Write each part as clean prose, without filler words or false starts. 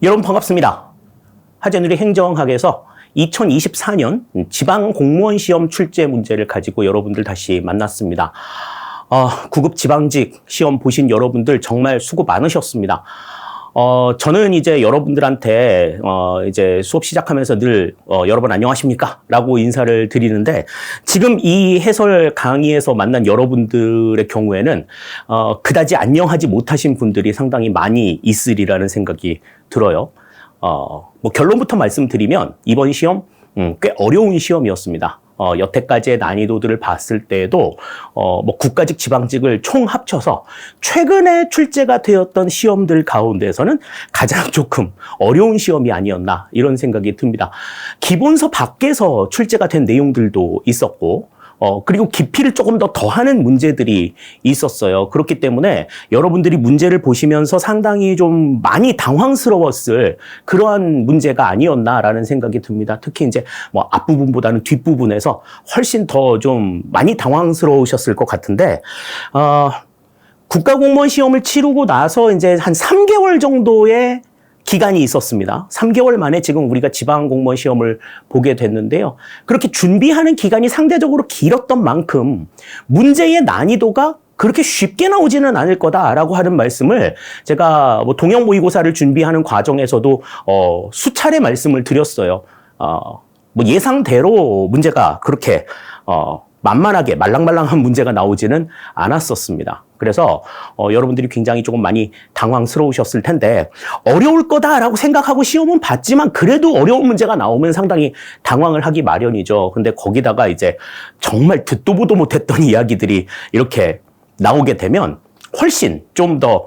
여러분 반갑습니다. 하재누리 행정학에서 2024년 지방 공무원 시험 출제 문제를 가지고 여러분들 다시 만났습니다. 9급 지방직 시험 보신 여러분들 정말 수고 많으셨습니다. 저는 이제 여러분들한테 이제 수업 시작하면서 늘 여러분 안녕하십니까? 라고 인사를 드리는데 지금 이 해설 강의에서 만난 여러분들의 경우에는 그다지 안녕하지 못하신 분들이 상당히 많이 있으리라는 생각이 들어요. 뭐 결론부터 말씀드리면 이번 시험 꽤 어려운 시험이었습니다. 여태까지의 난이도들을 봤을 때에도 뭐 국가직, 지방직을 총 합쳐서 최근에 출제가 되었던 시험들 가운데서는 가장 조금 어려운 시험이 아니었나 이런 생각이 듭니다. 기본서 밖에서 출제가 된 내용들도 있었고 그리고 깊이를 조금 더 더하는 문제들이 있었어요. 그렇기 때문에 여러분들이 문제를 보시면서 상당히 좀 많이 당황스러웠을 그러한 문제가 아니었나라는 생각이 듭니다. 특히 이제 뭐 앞부분보다는 뒷부분에서 훨씬 더 좀 많이 당황스러우셨을 것 같은데, 국가공무원 시험을 치르고 나서 이제 한 3개월 정도의 기간이 있었습니다. 3개월 만에 지금 우리가 지방공무원 시험을 보게 됐는데요. 그렇게 준비하는 기간이 상대적으로 길었던 만큼 문제의 난이도가 그렇게 쉽게 나오지는 않을 거다라고 하는 말씀을 제가 뭐 동형 모의고사를 준비하는 과정에서도 수차례 말씀을 드렸어요. 뭐 예상대로 문제가 그렇게 만만하게 말랑말랑한 문제가 나오지는 않았었습니다. 그래서 여러분들이 굉장히 조금 많이 당황스러우셨을 텐데 어려울 거다라고 생각하고 시험은 봤지만 그래도 어려운 문제가 나오면 상당히 당황을 하기 마련이죠. 근데 거기다가 이제 정말 듣도 보도 못했던 이야기들이 이렇게 나오게 되면 훨씬 좀 더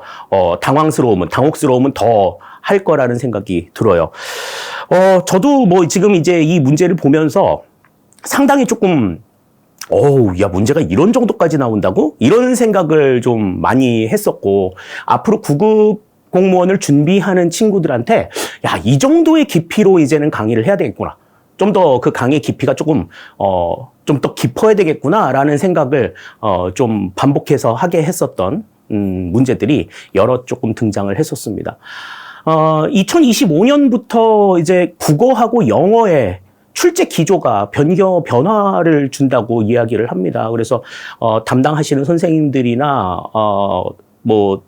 당혹스러움은 더 할 거라는 생각이 들어요. 저도 뭐 지금 이제 이 문제를 보면서 상당히 조금 야, 문제가 이런 정도까지 나온다고? 이런 생각을 좀 많이 했었고, 앞으로 9급 공무원을 준비하는 친구들한테, 야, 이 정도의 깊이로 이제는 강의를 해야 되겠구나. 좀 더 그 강의의 깊이가 조금, 좀 더 깊어야 되겠구나라는 생각을, 좀 반복해서 하게 했었던, 문제들이 여러 조금 등장을 했었습니다. 2025년부터 이제 국어하고 영어에 출제 기조가 변화를 준다고 이야기를 합니다. 그래서 담당하시는 선생님들이나 뭐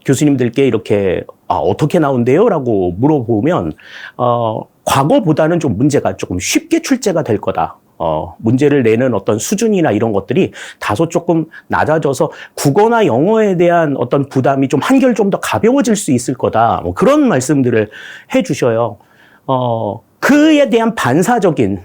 교수님들께 이렇게 어떻게 나온대요? 라고 물어보면 과거보다는 좀 문제가 조금 쉽게 출제가 될 거다. 문제를 내는 어떤 수준이나 이런 것들이 다소 조금 낮아져서 국어나 영어에 대한 어떤 부담이 좀 한결 좀 더 가벼워질 수 있을 거다. 뭐 그런 말씀들을 해 주셔요. 그에 대한 반사적인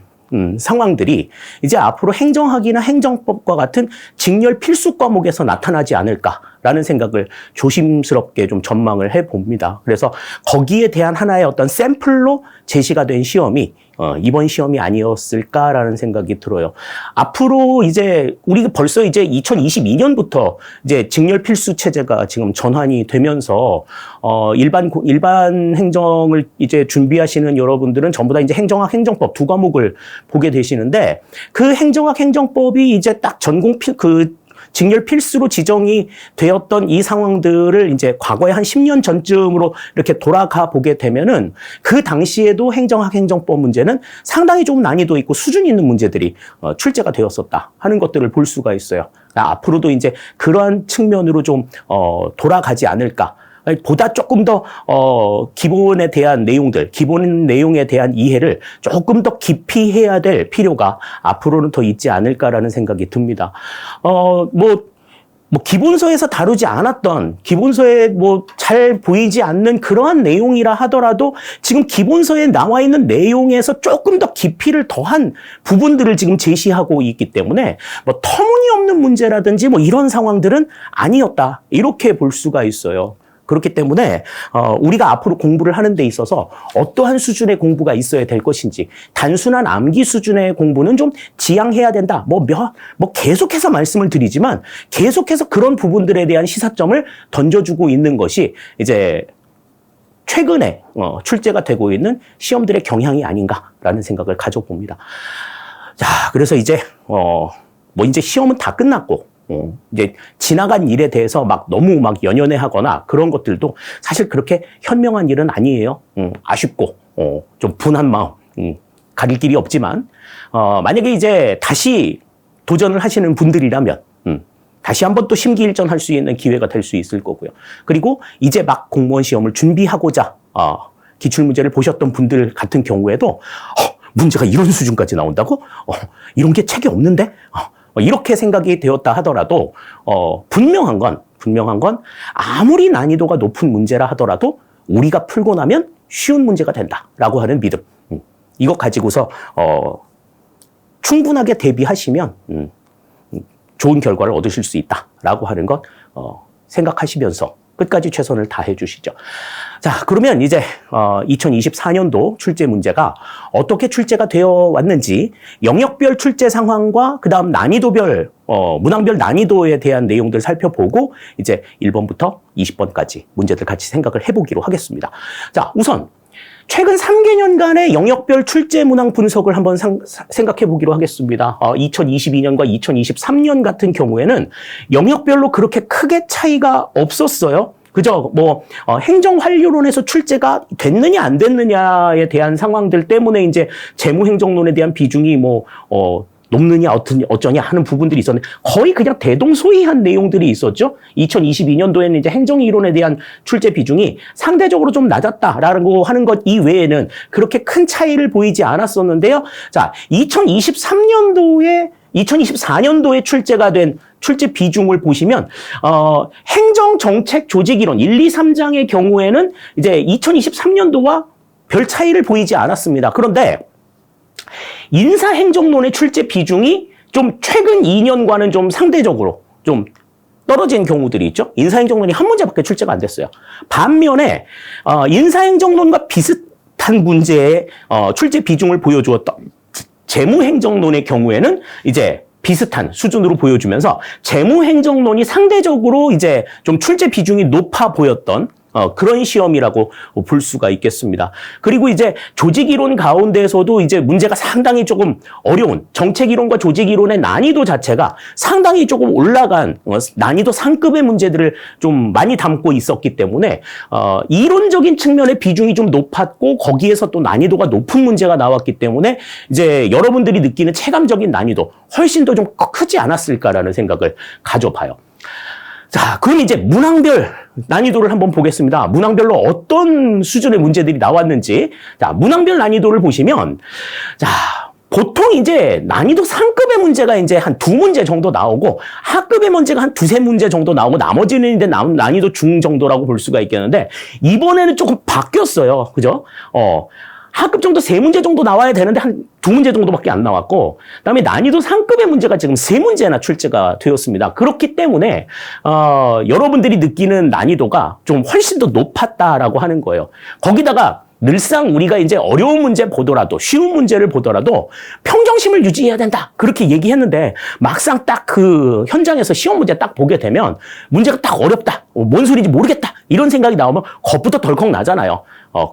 상황들이 이제 앞으로 행정학이나 행정법과 같은 직렬 필수 과목에서 나타나지 않을까라는 생각을 조심스럽게 좀 전망을 해봅니다. 그래서 거기에 대한 하나의 어떤 샘플로 제시가 된 시험이 이번 시험이 아니었을까라는 생각이 들어요. 앞으로 이제 우리가 벌써 이제 2022년부터 이제 직렬 필수 체제가 지금 전환이 되면서 일반 행정을 이제 준비하시는 여러분들은 전부 다 이제 행정학, 행정법 두 과목을 보게 되시는데 그 행정학, 행정법이 이제 딱 전공 직렬 필수로 지정이 되었던 이 상황들을 이제 과거에 한 10년 전쯤으로 이렇게 돌아가 보게 되면은 그 당시에도 행정학, 행정법 문제는 상당히 좀 난이도 있고 수준 있는 문제들이 출제가 되었었다 하는 것들을 볼 수가 있어요. 앞으로도 이제 그러한 측면으로 좀 돌아가지 않을까. 보다 조금 더 기본에 대한 내용들, 기본 내용에 대한 이해를 조금 더 깊이 해야 될 필요가 앞으로는 더 있지 않을까라는 생각이 듭니다. 뭐 기본서에서 다루지 않았던, 기본서에 뭐 잘 보이지 않는 그러한 내용이라 하더라도 지금 기본서에 나와 있는 내용에서 조금 더 깊이를 더한 부분들을 지금 제시하고 있기 때문에 뭐 터무니없는 문제라든지 뭐 이런 상황들은 아니었다. 이렇게 볼 수가 있어요. 그렇기 때문에 우리가 앞으로 공부를 하는 데 있어서 어떠한 수준의 공부가 있어야 될 것인지 단순한 암기 수준의 공부는 좀 지양해야 된다. 뭐 계속해서 말씀을 드리지만 계속해서 그런 부분들에 대한 시사점을 던져주고 있는 것이 이제 최근에 출제가 되고 있는 시험들의 경향이 아닌가라는 생각을 가져봅니다. 자, 그래서 이제 이제 시험은 다 끝났고 이제 지나간 일에 대해서 막 너무 막 연연해하거나 그런 것들도 사실 그렇게 현명한 일은 아니에요. 아쉽고 좀 분한 마음, 가릴 길이 없지만 만약에 이제 다시 도전을 하시는 분들이라면 다시 한번 또 심기일전할 수 있는 기회가 될 수 있을 거고요. 그리고 이제 막 공무원 시험을 준비하고자 기출문제를 보셨던 분들 같은 경우에도 문제가 이런 수준까지 나온다고? 이런 게 책에 없는데? 이렇게 생각이 되었다 하더라도 분명한 건 아무리 난이도가 높은 문제라 하더라도 우리가 풀고 나면 쉬운 문제가 된다라고 하는 믿음. 이거 가지고서 충분하게 대비하시면 좋은 결과를 얻으실 수 있다라고 하는 것 생각하시면서 끝까지 최선을 다해 주시죠. 자, 그러면 이제 2024년도 출제 문제가 어떻게 출제가 되어 왔는지 영역별 출제 상황과 그다음 난이도별 문항별 난이도에 대한 내용들 살펴보고 이제 1번부터 20번까지 문제들 같이 생각을 해보기로 하겠습니다. 자, 우선 최근 3개년간의 영역별 출제 문항 분석을 한번 생각해 보기로 하겠습니다. 2022년과 2023년 같은 경우에는 영역별로 그렇게 크게 차이가 없었어요. 그저 행정환류론에서 출제가 됐느냐 안 됐느냐에 대한 상황들 때문에 이제 재무행정론에 대한 비중이 높느냐 어쩌냐 하는 부분들이 있었는데 거의 그냥 대동소이한 내용들이 있었죠. 2022년도에는 이제 행정이론에 대한 출제 비중이 상대적으로 좀 낮았다라고 하는 것 이외에는 그렇게 큰 차이를 보이지 않았었는데요. 자, 2024년도에 출제가 된 출제 비중을 보시면 행정정책 조직이론 1, 2, 3장의 경우에는 이제 2023년도와 별 차이를 보이지 않았습니다. 그런데 인사행정론의 출제 비중이 좀 최근 2년과는 좀 상대적으로 좀 떨어진 경우들이 있죠. 인사행정론이 한 문제밖에 출제가 안 됐어요. 반면에 인사행정론과 비슷한 문제의 출제 비중을 보여주었던 재무행정론의 경우에는 이제 비슷한 수준으로 보여주면서 재무행정론이 상대적으로 이제 좀 출제 비중이 높아 보였던 그런 시험이라고 볼 수가 있겠습니다. 그리고 이제 조직이론 가운데서도 이제 문제가 상당히 조금 어려운 정책이론과 조직이론의 난이도 자체가 상당히 조금 올라간 난이도 상급의 문제들을 좀 많이 담고 있었기 때문에 이론적인 측면의 비중이 좀 높았고 거기에서 또 난이도가 높은 문제가 나왔기 때문에 이제 여러분들이 느끼는 체감적인 난이도 훨씬 더 좀 크지 않았을까라는 생각을 가져봐요. 자, 그럼 이제 문항별 난이도를 한번 보겠습니다. 문항별로 어떤 수준의 문제들이 나왔는지. 자, 문항별 난이도를 보시면, 자, 보통 이제 난이도 상급의 문제가 이제 한 2문제 정도 나오고, 하급의 문제가 한 2-3문제 정도 나오고, 나머지는 이제 난이도 중 정도라고 볼 수가 있겠는데, 이번에는 조금 바뀌었어요. 그죠? 하급 정도 3문제 정도 나와야 되는데 한 2문제 정도밖에 안 나왔고 그다음에 난이도 상급의 문제가 지금 3문제나 출제가 되었습니다. 그렇기 때문에 여러분들이 느끼는 난이도가 좀 훨씬 더 높았다라고 하는 거예요. 거기다가 늘상 우리가 이제 어려운 문제 보더라도 쉬운 문제를 보더라도 평정심을 유지해야 된다 그렇게 얘기했는데 막상 딱 그 현장에서 시험 문제 딱 보게 되면 문제가 딱 어렵다 뭔 소리인지 모르겠다 이런 생각이 나오면 겁부터 덜컥 나잖아요.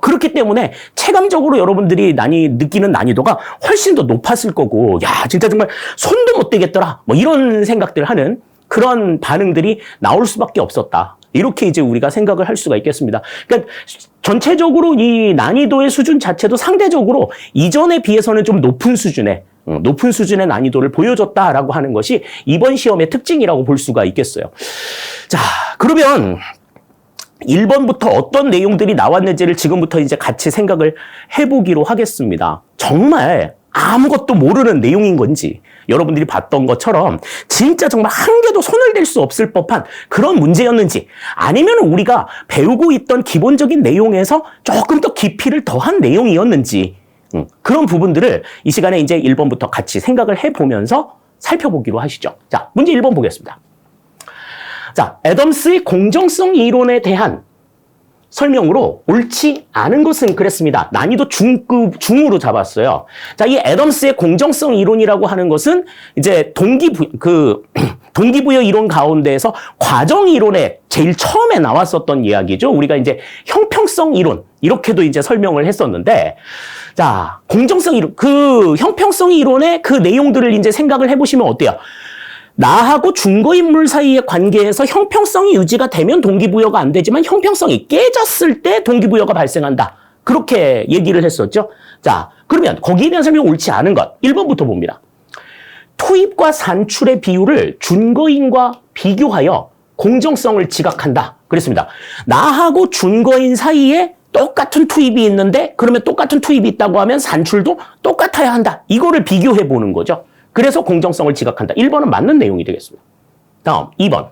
그렇기 때문에 체감적으로 여러분들이 느끼는 난이도가 훨씬 더 높았을 거고 야 진짜 정말 손도 못 대겠더라 뭐 이런 생각들 하는 그런 반응들이 나올 수밖에 없었다. 이렇게 이제 우리가 생각을 할 수가 있겠습니다. 그러니까 전체적으로 이 난이도의 수준 자체도 상대적으로 이전에 비해서는 좀 높은 수준의 난이도를 보여줬다라고 하는 것이 이번 시험의 특징이라고 볼 수가 있겠어요. 자, 그러면 1번부터 어떤 내용들이 나왔는지를 지금부터 이제 같이 생각을 해보기로 하겠습니다. 정말 아무것도 모르는 내용인 건지 여러분들이 봤던 것처럼 진짜 정말 한 개도 손을 댈 수 없을 법한 그런 문제였는지 아니면 우리가 배우고 있던 기본적인 내용에서 조금 더 깊이를 더한 내용이었는지 그런 부분들을 이 시간에 이제 1번부터 같이 생각을 해보면서 살펴보기로 하시죠. 자, 문제 1번 보겠습니다. 자, 애덤스의 공정성 이론에 대한 설명으로 옳지 않은 것은 그랬습니다. 난이도 중으로 잡았어요. 자, 이 애덤스의 공정성 이론이라고 하는 것은 이제 동기부여 이론 가운데에서 과정 이론에 제일 처음에 나왔었던 이야기죠. 우리가 이제 형평성 이론 이렇게도 이제 설명을 했었는데, 자, 공정성 이론, 그 형평성 이론의 그 내용들을 이제 생각을 해보시면 어때요? 나하고 준거인물 사이의 관계에서 형평성이 유지가 되면 동기부여가 안 되지만 형평성이 깨졌을 때 동기부여가 발생한다. 그렇게 얘기를 했었죠. 자, 그러면 거기에 대한 설명이 옳지 않은 것 1번부터 봅니다. 투입과 산출의 비율을 준거인과 비교하여 공정성을 지각한다. 그랬습니다. 나하고 준거인 사이에 똑같은 투입이 있는데 그러면 똑같은 투입이 있다고 하면 산출도 똑같아야 한다. 이거를 비교해 보는 거죠. 그래서 공정성을 지각한다. 1번은 맞는 내용이 되겠습니다. 다음 2번.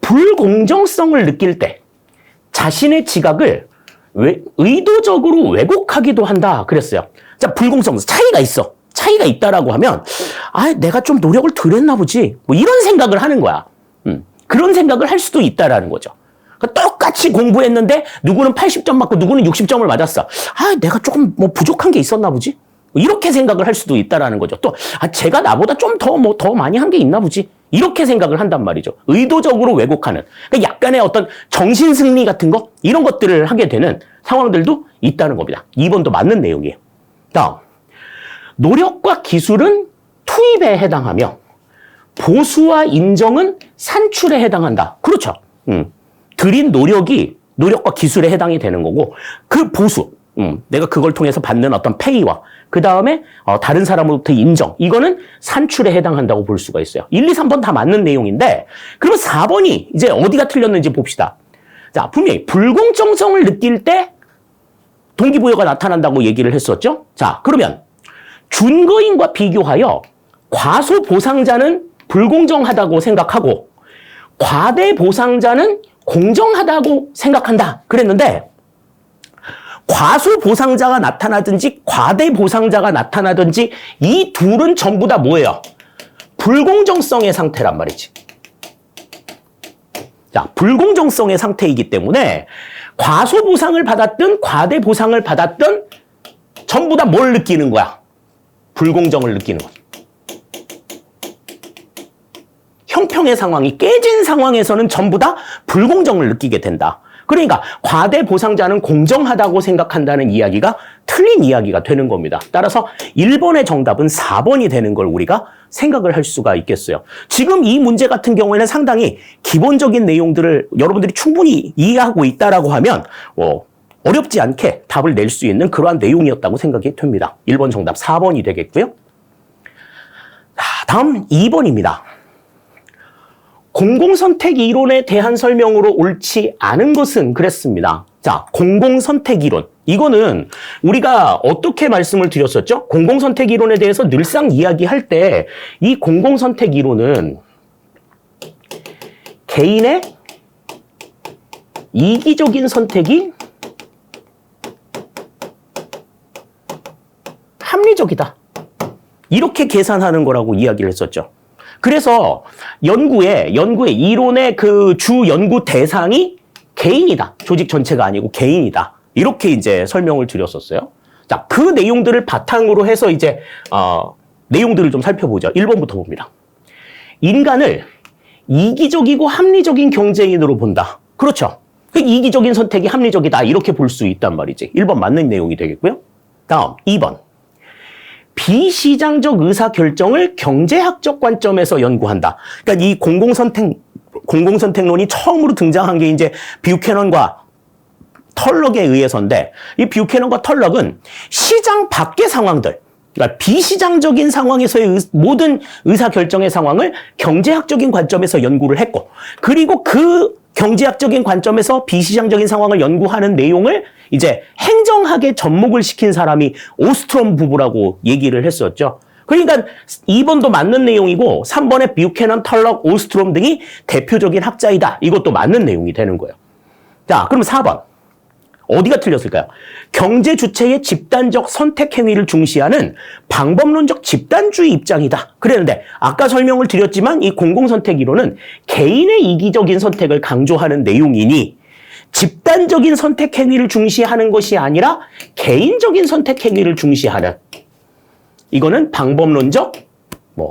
불공정성을 느낄 때 자신의 지각을 의도적으로 왜곡하기도 한다. 그랬어요. 자, 불공정 차이가 있어. 차이가 있다라고 하면 내가 좀 노력을 덜 했나 보지. 뭐 이런 생각을 하는 거야. 그런 생각을 할 수도 있다라는 거죠. 그러니까 똑같이 공부했는데 누구는 80점 맞고 누구는 60점을 맞았어. 내가 조금 뭐 부족한 게 있었나 보지. 이렇게 생각을 할 수도 있다라는 거죠. 또 제가 나보다 좀 더 많이 한 게 있나 보지. 이렇게 생각을 한단 말이죠. 의도적으로 왜곡하는. 그러니까 약간의 어떤 정신승리 같은 거 이런 것들을 하게 되는 상황들도 있다는 겁니다. 2번도 맞는 내용이에요. 다음. 노력과 기술은 투입에 해당하며 보수와 인정은 산출에 해당한다. 그렇죠. 들인 노력과 기술에 해당이 되는 거고 그 보수, 내가 그걸 통해서 받는 어떤 페이와 그 다음에 다른 사람으로부터 인정, 이거는 산출에 해당한다고 볼 수가 있어요. 1, 2, 3번 다 맞는 내용인데 그러면 4번이 이제 어디가 틀렸는지 봅시다. 자, 분명히 불공정성을 느낄 때 동기부여가 나타난다고 얘기를 했었죠. 자, 그러면 준거인과 비교하여 과소보상자는 불공정하다고 생각하고 과대보상자는 공정하다고 생각한다. 그랬는데 과소보상자가 나타나든지 과대보상자가 나타나든지 이 둘은 전부 다 뭐예요? 불공정성의 상태란 말이지. 자, 불공정성의 상태이기 때문에 과소보상을 받았든 과대보상을 받았든 전부 다 뭘 느끼는 거야? 불공정을 느끼는 거야. 형평의 상황이 깨진 상황에서는 전부 다 불공정을 느끼게 된다. 그러니까 과대보상자는 공정하다고 생각한다는 이야기가 틀린 이야기가 되는 겁니다. 따라서 1번의 정답은 4번이 되는 걸 우리가 생각을 할 수가 있겠어요. 지금 이 문제 같은 경우에는 상당히 기본적인 내용들을 여러분들이 충분히 이해하고 있다라고 하면 어렵지 않게 답을 낼 수 있는 그러한 내용이었다고 생각이 됩니다. 1번 정답 4번이 되겠고요. 다음 2번입니다. 공공선택 이론에 대한 설명으로 옳지 않은 것은 그랬습니다. 자, 공공선택 이론. 이거는 우리가 어떻게 말씀을 드렸었죠? 공공선택 이론에 대해서 늘상 이야기할 때 이 공공선택 이론은 개인의 이기적인 선택이 합리적이다. 이렇게 계산하는 거라고 이야기를 했었죠. 그래서 연구의 이론의 그 주 연구 대상이 개인이다. 조직 전체가 아니고 개인이다. 이렇게 이제 설명을 드렸었어요. 자, 그 내용들을 바탕으로 해서 이제 내용들을 좀 살펴보죠. 1번부터 봅니다. 인간을 이기적이고 합리적인 경쟁인으로 본다. 그렇죠. 이기적인 선택이 합리적이다. 이렇게 볼 수 있단 말이지. 1번 맞는 내용이 되겠고요. 다음 2번. 비시장적 의사결정을 경제학적 관점에서 연구한다. 그러니까 이 공공선택론이 처음으로 등장한 게 이제 뷰캐넌과 털럭에 의해서인데 이 뷰캐넌과 털럭은 시장 밖의 상황들, 그러니까 비시장적인 상황에서의 모든 의사결정의 상황을 경제학적인 관점에서 연구를 했고 그리고 그 경제학적인 관점에서 비시장적인 상황을 연구하는 내용을 이제 행정학에 접목을 시킨 사람이 오스트롬 부부라고 얘기를 했었죠. 그러니까 2번도 맞는 내용이고 3번의 뷰캐넌, 털럭, 오스트롬 등이 대표적인 학자이다. 이것도 맞는 내용이 되는 거예요. 자, 그럼 4번. 어디가 틀렸을까요? 경제 주체의 집단적 선택 행위를 중시하는 방법론적 집단주의 입장이다. 그랬는데 아까 설명을 드렸지만 이 공공선택 이론은 개인의 이기적인 선택을 강조하는 내용이니 집단적인 선택 행위를 중시하는 것이 아니라 개인적인 선택 행위를 중시하는 이거는 방법론적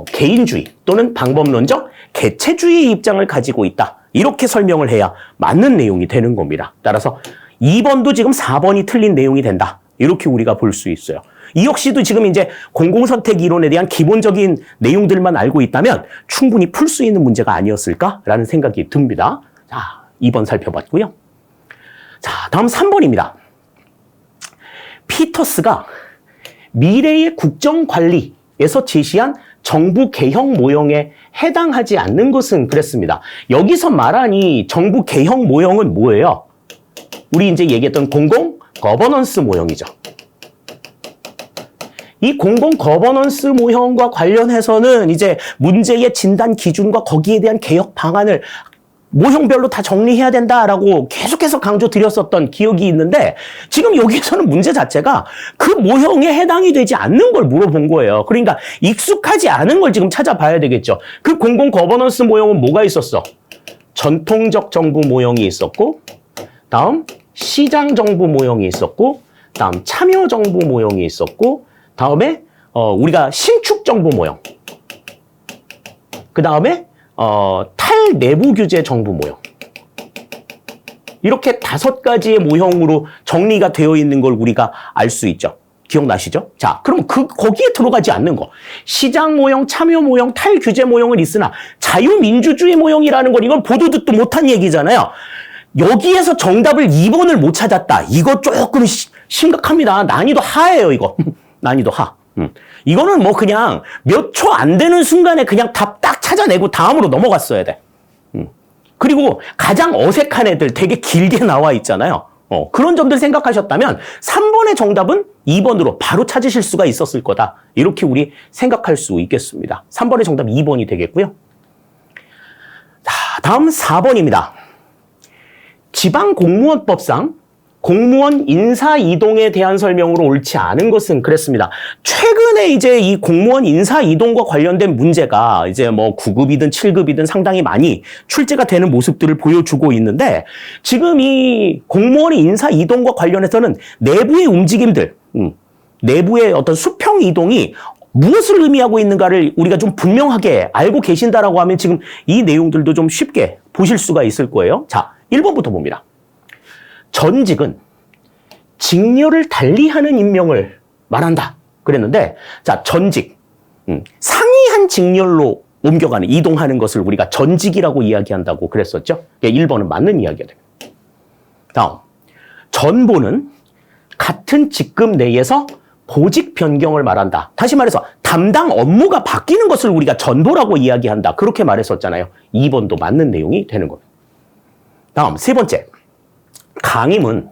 개인주의 또는 방법론적 개체주의의 입장을 가지고 있다. 이렇게 설명을 해야 맞는 내용이 되는 겁니다. 따라서 2번도 지금 4번이 틀린 내용이 된다. 이렇게 우리가 볼 수 있어요. 이 역시도 지금 이제 공공선택 이론에 대한 기본적인 내용들만 알고 있다면 충분히 풀 수 있는 문제가 아니었을까라는 생각이 듭니다. 자, 2번 살펴봤고요. 자, 다음 3번입니다. 피터스가 미래의 국정관리에서 제시한 정부 개혁 모형에 해당하지 않는 것은 그랬습니다. 여기서 말하니 정부 개혁 모형은 뭐예요? 우리 이제 얘기했던 공공 거버넌스 모형이죠. 이 공공 거버넌스 모형과 관련해서는 이제 문제의 진단 기준과 거기에 대한 개혁 방안을 모형별로 다 정리해야 된다라고 계속해서 강조드렸었던 기억이 있는데 지금 여기에서는 문제 자체가 그 모형에 해당이 되지 않는 걸 물어본 거예요. 그러니까 익숙하지 않은 걸 지금 찾아봐야 되겠죠. 그 공공 거버넌스 모형은 뭐가 있었어? 전통적 정부 모형이 있었고, 다음 시장 정부 모형이 있었고, 다음 참여 정부 모형이 있었고, 다음에 우리가 신축 정부 모형, 그 다음에 탈내부 규제 정부 모형. 이렇게 5가지의 모형으로 정리가 되어 있는 걸 우리가 알 수 있죠. 기억나시죠? 자, 그럼 거기에 들어가지 않는 거. 시장 모형, 참여 모형, 탈규제 모형은 있으나 자유민주주의 모형이라는 건 이건 보도 듣도 못한 얘기잖아요. 여기에서 정답을 2번을 못 찾았다. 이거 조금 심각합니다. 난이도 하예요, 이거. 난이도 하. 이거는 뭐 그냥 몇 초 안 되는 순간에 그냥 답 딱 찾아내고 다음으로 넘어갔어야 돼. 그리고 가장 어색한 애들 되게 길게 나와 있잖아요. 그런 점들 생각하셨다면 3번의 정답은 2번으로 바로 찾으실 수가 있었을 거다. 이렇게 우리 생각할 수 있겠습니다. 3번의 정답 2번이 되겠고요. 자, 다음 4번입니다. 지방공무원법상 공무원 인사 이동에 대한 설명으로 옳지 않은 것은 그랬습니다. 최근에 이제 이 공무원 인사 이동과 관련된 문제가 이제 뭐 9급이든 7급이든 상당히 많이 출제가 되는 모습들을 보여주고 있는데 지금 이 공무원 인사 이동과 관련해서는 내부의 움직임들, 내부의 어떤 수평 이동이 무엇을 의미하고 있는가를 우리가 좀 분명하게 알고 계신다라고 하면 지금 이 내용들도 좀 쉽게 보실 수가 있을 거예요. 자, 1번부터 봅니다. 전직은 직렬을 달리하는 임명을 말한다. 그랬는데, 자, 전직. 상이한 직렬로 옮겨가는, 이동하는 것을 우리가 전직이라고 이야기한다고 그랬었죠. 1번은 맞는 이야기가 됩니다. 다음. 전보는 같은 직급 내에서 보직 변경을 말한다. 다시 말해서 담당 업무가 바뀌는 것을 우리가 전보라고 이야기한다. 그렇게 말했었잖아요. 2번도 맞는 내용이 되는 겁니다. 다음, 3번째. 강임은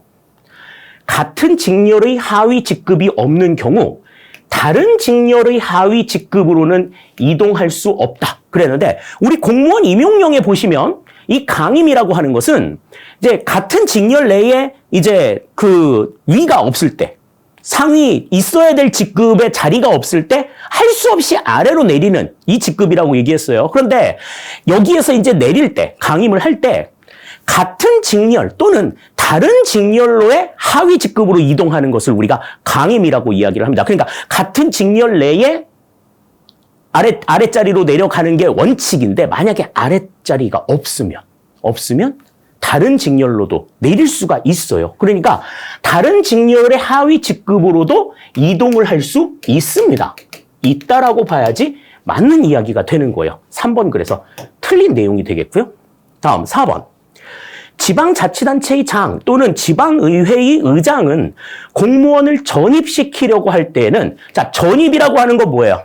같은 직렬의 하위 직급이 없는 경우 다른 직렬의 하위 직급으로는 이동할 수 없다. 그랬는데 우리 공무원 임용령에 보시면 이 강임이라고 하는 것은 이제 같은 직렬 내에 이제 그 위가 없을 때 상위 있어야 될 직급의 자리가 없을 때 할 수 없이 아래로 내리는 이 직급이라고 얘기했어요. 그런데 여기에서 이제 내릴 때 강임을 할 때 같은 직렬 또는 다른 직렬로의 하위 직급으로 이동하는 것을 우리가 강임이라고 이야기를 합니다. 그러니까 같은 직렬 내에 아랫자리로 내려가는 게 원칙인데 만약에 아랫자리가 없으면 다른 직렬로도 내릴 수가 있어요. 그러니까 다른 직렬의 하위 직급으로도 이동을 할 수 있습니다. 있다라고 봐야지 맞는 이야기가 되는 거예요. 3번 그래서 틀린 내용이 되겠고요. 다음 4번. 지방자치단체의 장 또는 지방의회의 의장은 공무원을 전입시키려고 할 때에는 자, 전입이라고 하는 건 뭐예요?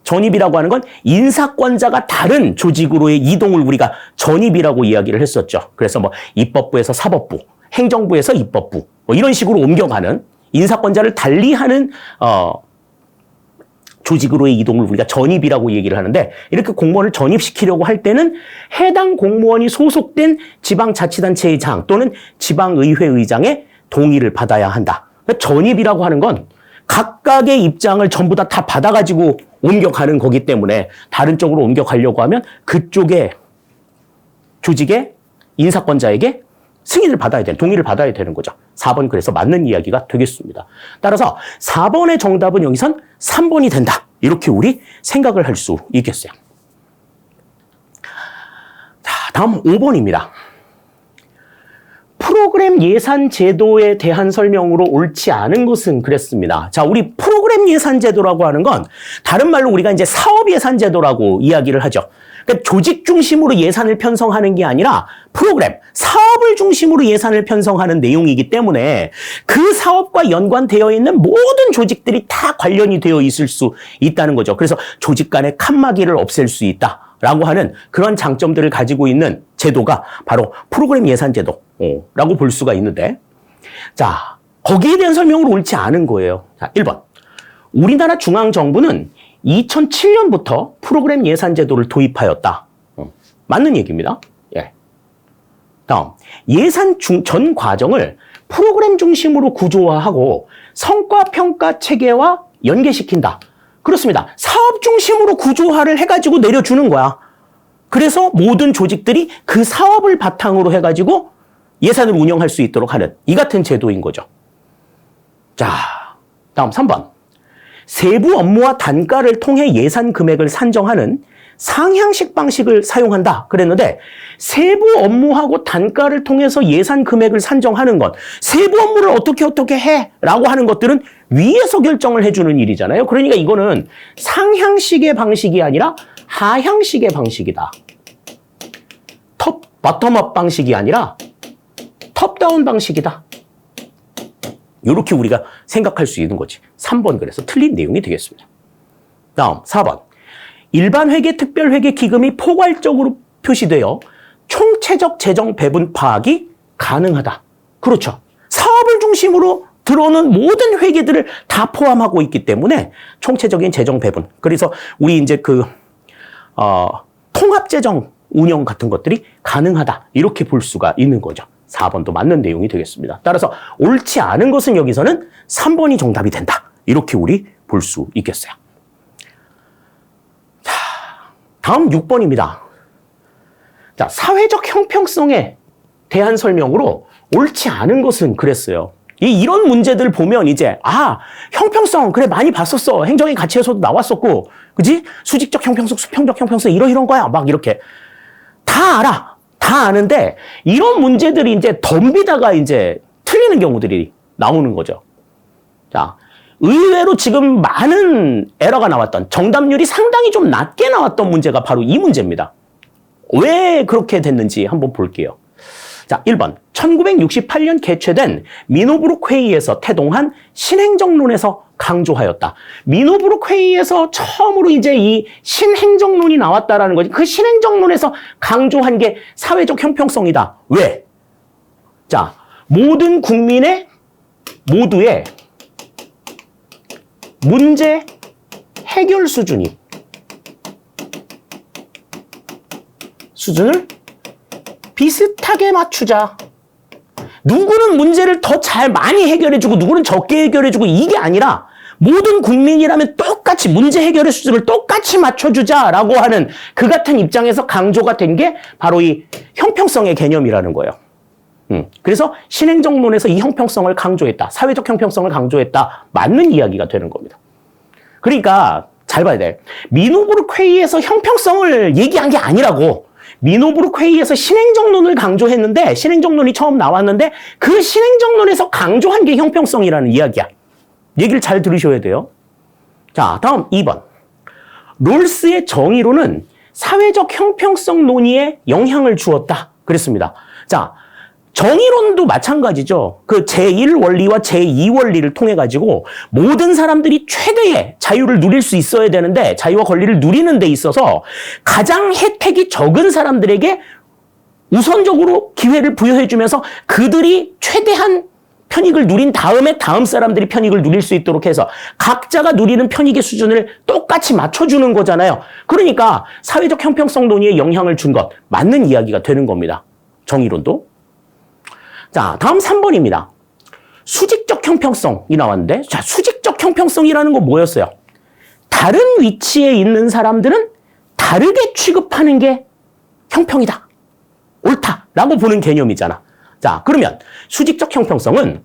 전입이라고 하는 건 인사권자가 다른 조직으로의 이동을 우리가 전입이라고 이야기를 했었죠. 그래서 뭐 입법부에서 사법부, 행정부에서 입법부 뭐 이런 식으로 옮겨가는 인사권자를 달리하는 조직으로의 이동을 우리가 전입이라고 얘기를 하는데 이렇게 공무원을 전입시키려고 할 때는 해당 공무원이 소속된 지방자치단체의 장 또는 지방의회 의장의 동의를 받아야 한다. 그러니까 전입이라고 하는 건 각각의 입장을 전부 다 받아가지고 옮겨가는 거기 때문에 다른 쪽으로 옮겨가려고 하면 그쪽의 조직의 인사권자에게 승인을 받아야 되는, 동의를 받아야 되는 거죠. 4번 그래서 맞는 이야기가 되겠습니다. 따라서 4번의 정답은 여기선 3번이 된다. 이렇게 우리 생각을 할 수 있겠어요. 자, 다음 5번입니다. 프로그램 예산 제도에 대한 설명으로 옳지 않은 것은 그랬습니다. 자, 우리 프로그램 예산 제도라고 하는 건 다른 말로 우리가 이제 사업 예산 제도라고 이야기를 하죠. 그러니까 조직 중심으로 예산을 편성하는 게 아니라 프로그램, 사업을 중심으로 예산을 편성하는 내용이기 때문에 그 사업과 연관되어 있는 모든 조직들이 다 관련이 되어 있을 수 있다는 거죠. 그래서 조직 간의 칸막이를 없앨 수 있다라고 하는 그런 장점들을 가지고 있는 제도가 바로 프로그램 예산 제도라고 볼 수가 있는데, 자, 거기에 대한 설명으로 옳지 않은 거예요. 자, 1번. 우리나라 중앙정부는 2007년부터 프로그램 예산 제도를 도입하였다. 맞는 얘기입니다. 예. 다음, 예산 전 과정을 프로그램 중심으로 구조화하고 성과 평가 체계와 연계시킨다. 그렇습니다. 사업 중심으로 구조화를 해가지고 내려주는 거야. 그래서 모든 조직들이 그 사업을 바탕으로 해가지고 예산을 운영할 수 있도록 하는 이 같은 제도인 거죠. 자, 다음 3번. 세부 업무와 단가를 통해 예산 금액을 산정하는 상향식 방식을 사용한다 그랬는데, 세부 업무하고 단가를 통해서 예산 금액을 산정하는 것, 세부 업무를 어떻게 해 라고 하는 것들은 위에서 결정을 해주는 일이잖아요. 그러니까 이거는 상향식의 방식이 아니라 하향식의 방식이다. 버텀업 방식이 아니라 톱다운 방식이다. 이렇게 우리가 생각할 수 있는 거지. 3번 그래서 틀린 내용이 되겠습니다. 다음 4번. 일반 회계, 특별 회계 기금이 포괄적으로 표시되어 총체적 재정 배분 파악이 가능하다. 그렇죠. 사업을 중심으로 들어오는 모든 회계들을 다 포함하고 있기 때문에 총체적인 재정 배분. 그래서 우리 이제 통합 재정 운영 같은 것들이 가능하다. 이렇게 볼 수가 있는 거죠. 4번도 맞는 내용이 되겠습니다. 따라서 옳지 않은 것은 여기서는 3번이 정답이 된다. 이렇게 우리 볼 수 있겠어요. 자, 다음 6번입니다. 자, 사회적 형평성에 대한 설명으로 옳지 않은 것은 그랬어요. 이런 문제들 보면 이제 형평성 그래 많이 봤었어. 행정의 가치에서도 나왔었고, 그지? 수직적 형평성, 수평적 형평성 이런 거야. 막 이렇게 다 알아. 다 아는데 이런 문제들이 이제 덤비다가 이제 틀리는 경우들이 나오는 거죠. 자, 의외로 지금 많은 에러가 나왔던, 정답률이 상당히 좀 낮게 나왔던 문제가 바로 이 문제입니다. 왜 그렇게 됐는지 한번 볼게요. 자, 1번. 1968년 개최된 미노브룩 회의에서 태동한 신행정론에서 강조하였다. 미노브룩 회의에서 처음으로 이제 이 신행정론이 나왔다라는 거지. 그 신행정론에서 강조한 게 사회적 형평성이다. 왜? 자, 모든 국민의 모두의 문제 해결 수준을 비슷하게 맞추자. 누구는 문제를 더 많이 해결해주고 누구는 적게 해결해주고 이게 아니라 모든 국민이라면 똑같이 문제 해결의 수준을 똑같이 맞춰주자라고 하는 그 같은 입장에서 강조가 된 게 바로 이 형평성의 개념이라는 거예요. 그래서 신행정론에서 이 형평성을 강조했다. 사회적 형평성을 강조했다. 맞는 이야기가 되는 겁니다. 그러니까 잘 봐야 돼. 미노브룩 회의에서 형평성을 얘기한 게 아니라고. 미노브룩 회의에서 신행정론을 강조했는데, 신행정론이 처음 나왔는데 그 신행정론에서 강조한 게 형평성이라는 이야기야. 얘기를 잘 들으셔야 돼요. 자, 다음 2번. 롤스의 정의론은 사회적 형평성 논의에 영향을 주었다. 그랬습니다. 자, 정의론도 마찬가지죠. 그 제1원리와 제2원리를 통해 가지고 모든 사람들이 최대의 자유를 누릴 수 있어야 되는데, 자유와 권리를 누리는 데 있어서 가장 혜택이 적은 사람들에게 우선적으로 기회를 부여해주면서 그들이 최대한 편익을 누린 다음에 다음 사람들이 편익을 누릴 수 있도록 해서 각자가 누리는 편익의 수준을 똑같이 맞춰주는 거잖아요. 그러니까 사회적 형평성 논의에 영향을 준 것, 맞는 이야기가 되는 겁니다. 정의론도. 자, 다음 3번입니다. 수직적 형평성이 나왔는데, 자, 수직적 형평성이라는 건 뭐였어요? 다른 위치에 있는 사람들은 다르게 취급하는 게 형평이다. 옳다라고 보는 개념이잖아. 자, 그러면 수직적 형평성은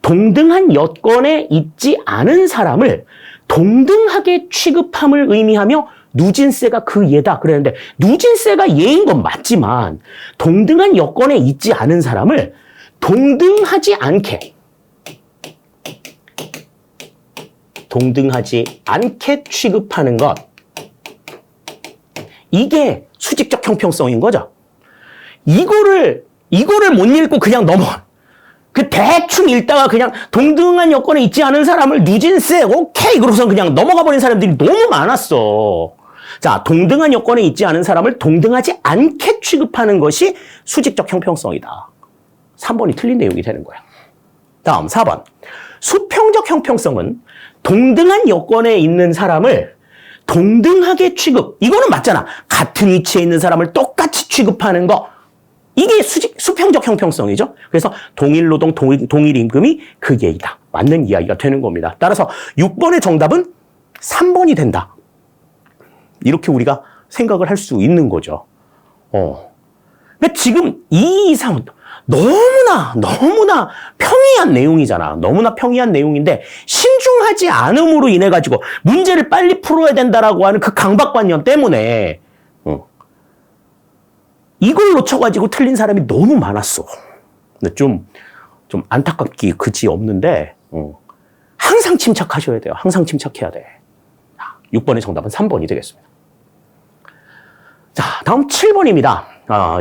동등한 여건에 있지 않은 사람을 동등하게 취급함을 의미하며 누진세가 그 예다 그랬는데, 누진세가 예인 건 맞지만 동등한 여건에 있지 않은 사람을 동등하지 않게 취급하는 것. 이게 수직적 형평성인 거죠. 이거를 못 읽고 그냥 그 대충 읽다가 그냥 동등한 여건에 있지 않은 사람을 누진세, 오케이! 그러고서 그냥 넘어가 버린 사람들이 너무 많았어. 자, 동등한 여건에 있지 않은 사람을 동등하지 않게 취급하는 것이 수직적 형평성이다. 3번이 틀린 내용이 되는 거야. 다음 4번. 수평적 형평성은 동등한 여건에 있는 사람을 동등하게 취급. 이거는 맞잖아. 같은 위치에 있는 사람을 똑같이 취급하는 거. 이게 수평적 형평성이죠. 그래서 동일 노동, 동일 임금이 그 예이다. 맞는 이야기가 되는 겁니다. 따라서 6번의 정답은 3번이 된다. 이렇게 우리가 생각을 할 수 있는 거죠. 근데 지금 이 이상은 너무나 평이한 내용이잖아. 너무나 평이한 내용인데 신중하지 않음으로 인해 가지고 문제를 빨리 풀어야 된다라고 하는 그 강박관념 때문에 이걸 놓쳐가지고 틀린 사람이 너무 많았어. 근데 좀 안타깝기 그지 없는데 항상 침착하셔야 돼요. 항상 침착해야 돼. 6번의 정답은 3번이 되겠습니다. 자, 다음 7번입니다.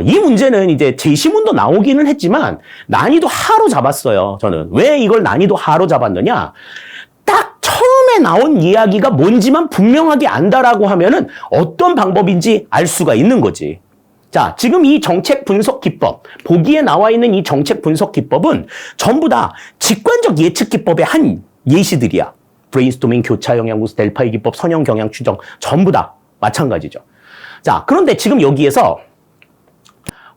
이 문제는 이제 제시문도 나오기는 했지만 난이도 하로 잡았어요. 저는 왜 이걸 난이도 하로 잡았느냐? 딱 처음에 나온 이야기가 뭔지만 분명하게 안다라고 하면은 어떤 방법인지 알 수가 있는 거지. 자, 지금 이 정책 분석 기법, 보기에 나와 있는 이 정책 분석 기법은 전부 다 직관적 예측 기법의 한 예시들이야. 브레인스토밍, 교차 영향 분석, 델파이 기법, 선형 경향 추정 전부 다 마찬가지죠. 자, 그런데 지금 여기에서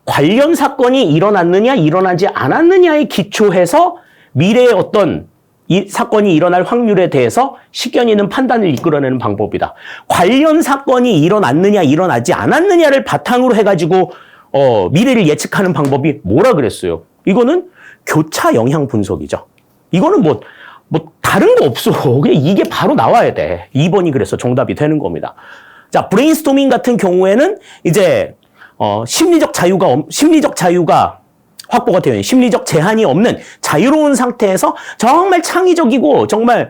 관련 사건이 일어났느냐, 일어나지 않았느냐에 기초해서 미래에 어떤 이 사건이 일어날 확률에 대해서 식견 있는 판단을 이끌어내는 방법이다. 관련 사건이 일어났느냐, 일어나지 않았느냐를 바탕으로 해가지고 미래를 예측하는 방법이 뭐라 그랬어요? 이거는 교차 영향 분석이죠. 이거는 뭐 다른 거 없어. 그냥 이게 바로 나와야 돼. 2번이 그래서 정답이 되는 겁니다. 자, 브레인스토밍 같은 경우에는 이제 심리적 자유가 확보가 되어 있는 심리적 제한이 없는 자유로운 상태에서 정말 창의적이고 정말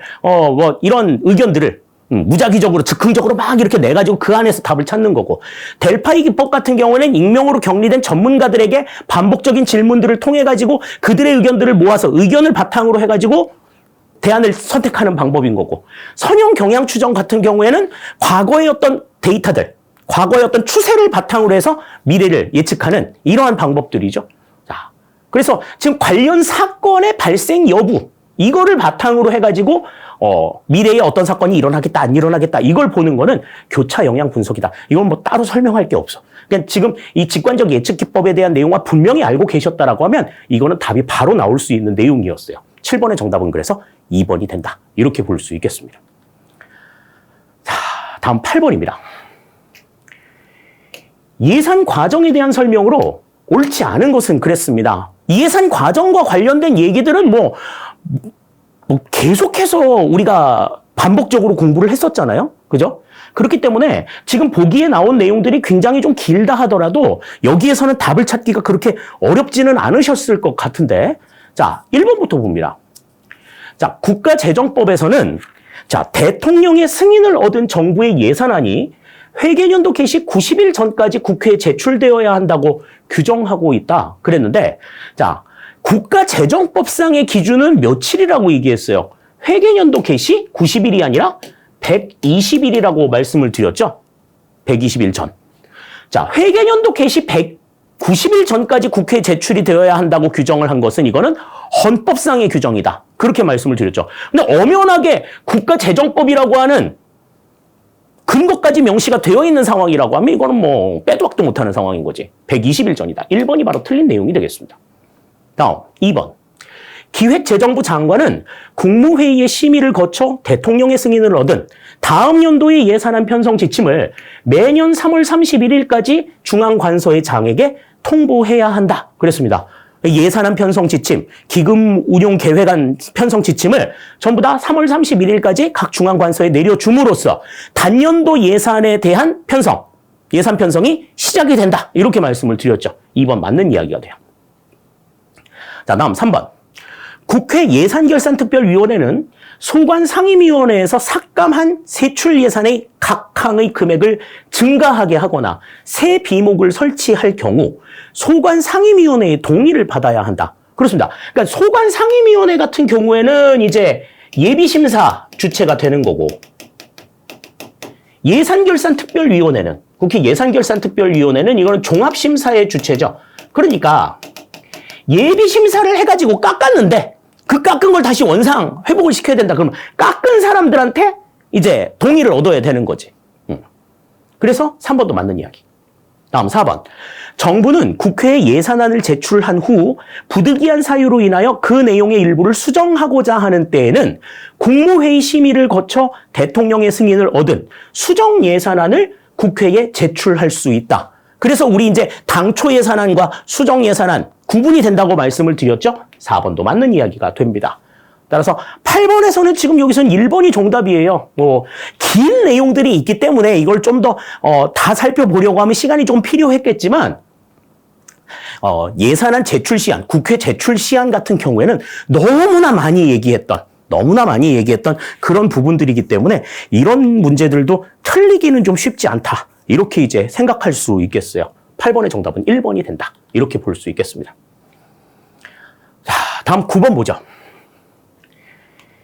이런 의견들을 무작위적으로 즉흥적으로 막 이렇게 내가지고 그 안에서 답을 찾는 거고, 델파이 기법 같은 경우에는 익명으로 격리된 전문가들에게 반복적인 질문들을 통해 가지고 그들의 의견들을 모아서 의견을 바탕으로 해가지고 대안을 선택하는 방법인 거고, 선형 경향 추정 같은 경우에는 과거의 어떤 데이터들, 과거의 어떤 추세를 바탕으로 해서 미래를 예측하는 이러한 방법들이죠. 자, 그래서 지금 관련 사건의 발생 여부, 이거를 바탕으로 해가지고 미래에 어떤 사건이 일어나겠다, 안 일어나겠다, 이걸 보는 거는 교차 영향 분석이다. 이건 뭐 따로 설명할 게 없어. 그러니까 지금 이 직관적 예측 기법에 대한 내용을 분명히 알고 계셨다라고 하면 이거는 답이 바로 나올 수 있는 내용이었어요. 7번의 정답은 그래서 2번이 된다. 이렇게 볼 수 있겠습니다. 자, 다음 8번입니다. 예산 과정에 대한 설명으로 옳지 않은 것은 그랬습니다. 예산 과정과 관련된 얘기들은 뭐 계속해서 우리가 반복적으로 공부를 했었잖아요. 그죠? 그렇기 때문에 지금 보기에 나온 내용들이 굉장히 좀 길다 하더라도 여기에서는 답을 찾기가 그렇게 어렵지는 않으셨을 것 같은데, 자, 1번부터 봅니다. 자, 국가재정법에서는 자, 대통령의 승인을 얻은 정부의 예산안이 회계연도 개시 90일 전까지 국회에 제출되어야 한다고 규정하고 있다. 그랬는데, 자, 국가재정법상의 기준은 며칠이라고 얘기했어요? 회계연도 개시 90일이 아니라 120일이라고 말씀을 드렸죠? 120일 전. 자, 회계연도 개시 190일 전까지 국회에 제출이 되어야 한다고 규정을 한 것은 이거는 헌법상의 규정이다. 그렇게 말씀을 드렸죠. 근데 엄연하게 국가재정법이라고 하는 근거까지 명시가 되어 있는 상황이라고 하면 이거는 뭐 빼도 박도 못하는 상황인 거지. 120일 전이다. 1번이 바로 틀린 내용이 되겠습니다. 다음 2번. 기획재정부 장관은 국무회의의 심의를 거쳐 대통령의 승인을 얻은 다음 연도의 예산안 편성 지침을 매년 3월 31일까지 중앙관서의 장에게 통보해야 한다. 그랬습니다. 예산안 편성 지침, 기금 운용 계획안 편성 지침을 전부 다 3월 31일까지 각 중앙관서에 내려줌으로써 단연도 예산에 대한 편성, 예산 편성이 시작이 된다. 이렇게 말씀을 드렸죠. 2번 맞는 이야기가 돼요. 자, 다음 3번. 국회 예산결산특별위원회는 소관상임위원회에서 삭감한 세출 예산의 각 항의 금액을 증가하게 하거나 새 비목을 설치할 경우 소관상임위원회의 동의를 받아야 한다. 그렇습니다. 그러니까 소관상임위원회 같은 경우에는 이제 예비심사 주체가 되는 거고, 예산결산특별위원회는, 국회 예산결산특별위원회는 이거는 종합심사의 주체죠. 그러니까 예비심사를 해가지고 깎았는데 그 깎은 걸 다시 원상 회복을 시켜야 된다. 그러면 깎은 사람들한테 이제 동의를 얻어야 되는 거지. 그래서 3번도 맞는 이야기. 다음 4번. 정부는 국회에 예산안을 제출한 후 부득이한 사유로 인하여 그 내용의 일부를 수정하고자 하는 때에는 국무회의 심의를 거쳐 대통령의 승인을 얻은 수정 예산안을 국회에 제출할 수 있다. 그래서 우리 이제 당초 예산안과 수정 예산안 구분이 된다고 말씀을 드렸죠? 4번도 맞는 이야기가 됩니다. 따라서 8번에서는 지금 여기서는 1번이 정답이에요. 긴 내용들이 있기 때문에 이걸 좀 더 다 살펴보려고 하면 시간이 좀 필요했겠지만 예산안 제출 시한, 국회 제출 시한 같은 경우에는 너무나 많이 얘기했던 그런 부분들이기 때문에 이런 문제들도 틀리기는 좀 쉽지 않다. 이렇게 이제 생각할 수 있겠어요. 8번의 정답은 1번이 된다. 이렇게 볼 수 있겠습니다. 자, 다음 9번 보죠.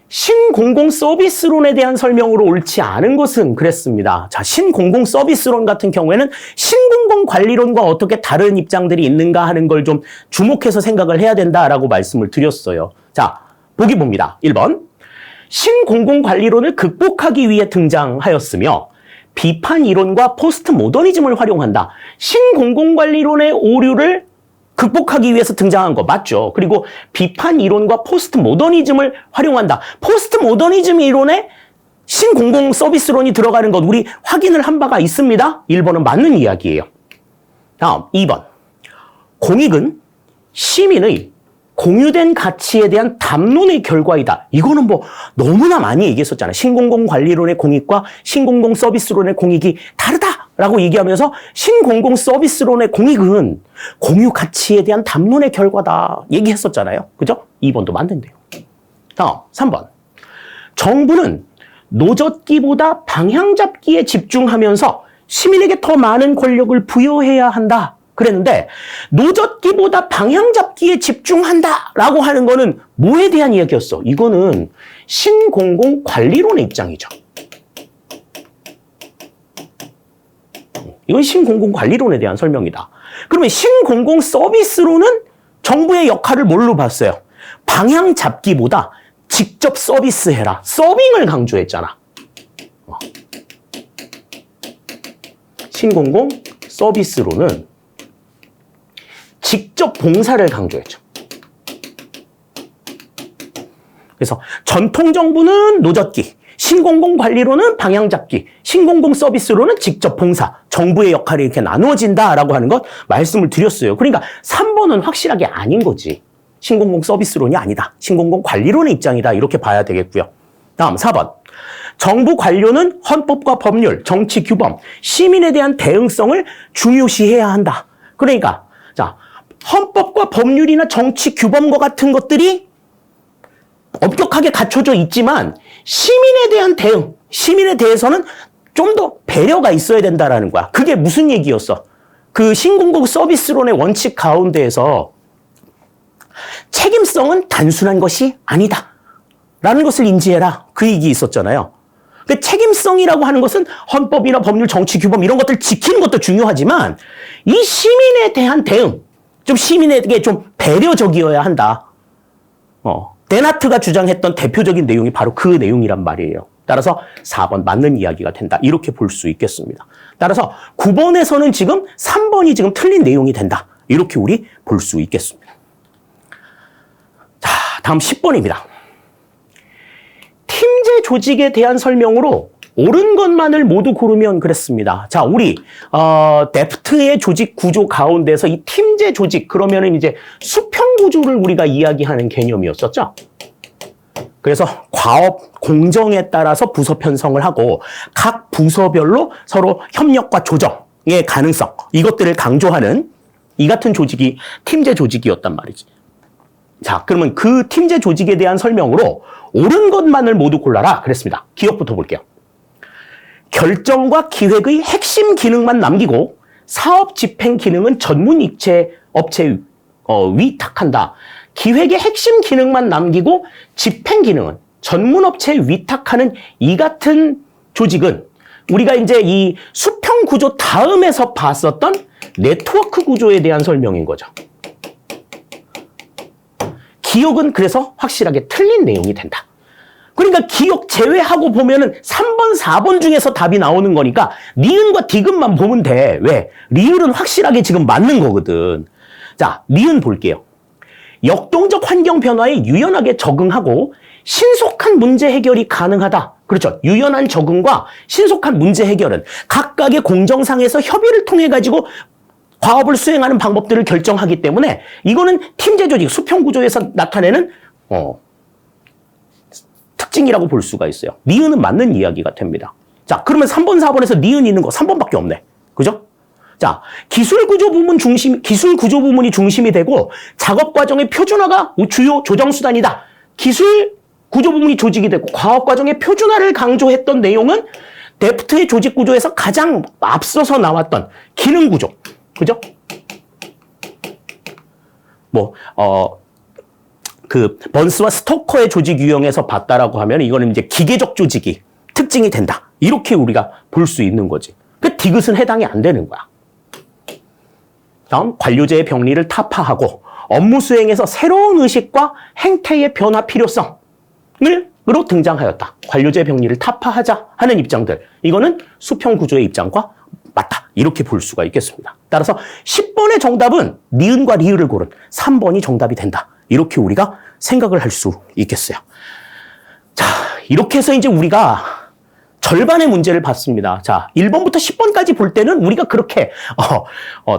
신공공서비스론에 대한 설명으로 옳지 않은 것은 그랬습니다. 자, 신공공서비스론 같은 경우에는 신공공관리론과 어떻게 다른 입장들이 있는가 하는 걸 좀 주목해서 생각을 해야 된다라고 말씀을 드렸어요. 자, 보기 봅니다. 1번. 신공공관리론을 극복하기 위해 등장하였으며 비판 이론과 포스트 모더니즘을 활용한다. 신공공관리론의 오류를 극복하기 위해서 등장한 거 맞죠? 그리고 비판 이론과 포스트 모더니즘을 활용한다. 포스트 모더니즘 이론에 신공공 서비스론이 들어가는 것 우리 확인을 한 바가 있습니다. 1번은 맞는 이야기예요. 다음 2번. 공익은 시민의 공유된 가치에 대한 담론의 결과이다. 이거는 뭐 너무나 많이 얘기했었잖아요. 신공공관리론의 공익과 신공공서비스론의 공익이 다르다라고 얘기하면서 신공공서비스론의 공익은 공유 가치에 대한 담론의 결과다 얘기했었잖아요. 그죠? 2번도 맞는데요. 다음 3번. 정부는 노젓기보다 방향잡기에 집중하면서 시민에게 더 많은 권력을 부여해야 한다. 그랬는데 노젓기보다 방향잡기에 집중한다라고 하는 거는 뭐에 대한 이야기였어? 이거는 신공공관리론의 입장이죠. 이건 신공공관리론에 대한 설명이다. 그러면 신공공서비스론은 정부의 역할을 뭘로 봤어요? 방향잡기보다 직접 서비스해라. 서빙을 강조했잖아. 신공공서비스론은 직접 봉사를 강조했죠. 그래서 전통 정부는 노젓기, 신공공관리로는 방향잡기, 신공공서비스로는 직접 봉사, 정부의 역할이 이렇게 나누어진다라고 하는 것 말씀을 드렸어요. 그러니까 3번은 확실하게 아닌 거지. 신공공서비스론이 아니다. 신공공관리론의 입장이다. 이렇게 봐야 되겠고요. 다음 4번. 정부 관료는 헌법과 법률, 정치 규범, 시민에 대한 대응성을 중요시해야 한다. 그러니까 자, 헌법과 법률이나 정치 규범과 같은 것들이 엄격하게 갖춰져 있지만 시민에 대한 대응, 시민에 대해서는 좀 더 배려가 있어야 된다라는 거야. 그게 무슨 얘기였어? 그 신공공 서비스론의 원칙 가운데에서 책임성은 단순한 것이 아니다. 라는 것을 인지해라. 그 얘기 있었잖아요. 그 책임성이라고 하는 것은 헌법이나 법률, 정치 규범 이런 것들 지키는 것도 중요하지만 이 시민에 대한 대응, 좀 시민에게 좀 배려적이어야 한다. 데나트가 주장했던 대표적인 내용이 바로 그 내용이란 말이에요. 따라서 4번 맞는 이야기가 된다. 이렇게 볼 수 있겠습니다. 따라서 9번에서는 지금 3번이 지금 틀린 내용이 된다. 이렇게 우리 볼 수 있겠습니다. 자, 다음 10번입니다. 팀제 조직에 대한 설명으로 옳은 것만을 모두 고르면 그랬습니다. 자, 우리 데프트의 조직 구조 가운데서 이 팀제 조직 그러면은 이제 수평 구조를 우리가 이야기하는 개념이었었죠. 그래서 과업 공정에 따라서 부서 편성을 하고 각 부서별로 서로 협력과 조정의 가능성 이것들을 강조하는 이 같은 조직이 팀제 조직이었단 말이지. 자, 그러면 그 팀제 조직에 대한 설명으로 옳은 것만을 모두 골라라 그랬습니다. 기억부터 볼게요. 결정과 기획의 핵심 기능만 남기고 사업 집행 기능은 전문 업체에 위탁한다. 기획의 핵심 기능만 남기고 집행 기능은 전문 업체에 위탁하는 이 같은 조직은 우리가 이제 이 수평 구조 다음에서 봤었던 네트워크 구조에 대한 설명인 거죠. 기억은 그래서 확실하게 틀린 내용이 된다. 그러니까 기억 제외하고 보면은 3번, 4번 중에서 답이 나오는 거니까 니은과 디귿만 보면 돼. 왜? 리을은 확실하게 지금 맞는 거거든. 자, 니은 볼게요. 역동적 환경 변화에 유연하게 적응하고 신속한 문제 해결이 가능하다. 그렇죠. 유연한 적응과 신속한 문제 해결은 각각의 공정상에서 협의를 통해 가지고 과업을 수행하는 방법들을 결정하기 때문에 이거는 팀제 조직, 수평 구조에서 나타내는 특징이라고 볼 수가 있어요. 니은은 맞는 이야기가 됩니다. 자, 그러면 3번, 4번에서 니은 있는 거 3번밖에 없네. 그죠? 자, 기술 구조 부문이 중심이 되고 작업 과정의 표준화가 주요 조정 수단이다. 기술 구조 부문이 조직이 되고 과업 과정의 표준화를 강조했던 내용은 데프트의 조직 구조에서 가장 앞서서 나왔던 기능 구조. 그죠? 번스와 스토커의 조직 유형에서 봤다라고 하면 이거는 이제 기계적 조직이 특징이 된다. 이렇게 우리가 볼 수 있는 거지. 그 디귿은 해당이 안 되는 거야. 다음, 관료제의 병리를 타파하고 업무 수행에서 새로운 의식과 행태의 변화 필요성으로 등장하였다. 관료제의 병리를 타파하자 하는 입장들. 이거는 수평 구조의 입장과 맞다. 이렇게 볼 수가 있겠습니다. 따라서 10번의 정답은 니은과 리을을 고른 3번이 정답이 된다. 이렇게 우리가 생각을 할 수 있겠어요. 자, 이렇게 해서 이제 우리가 절반의 문제를 봤습니다. 자, 1번부터 10번까지 볼 때는 우리가 그렇게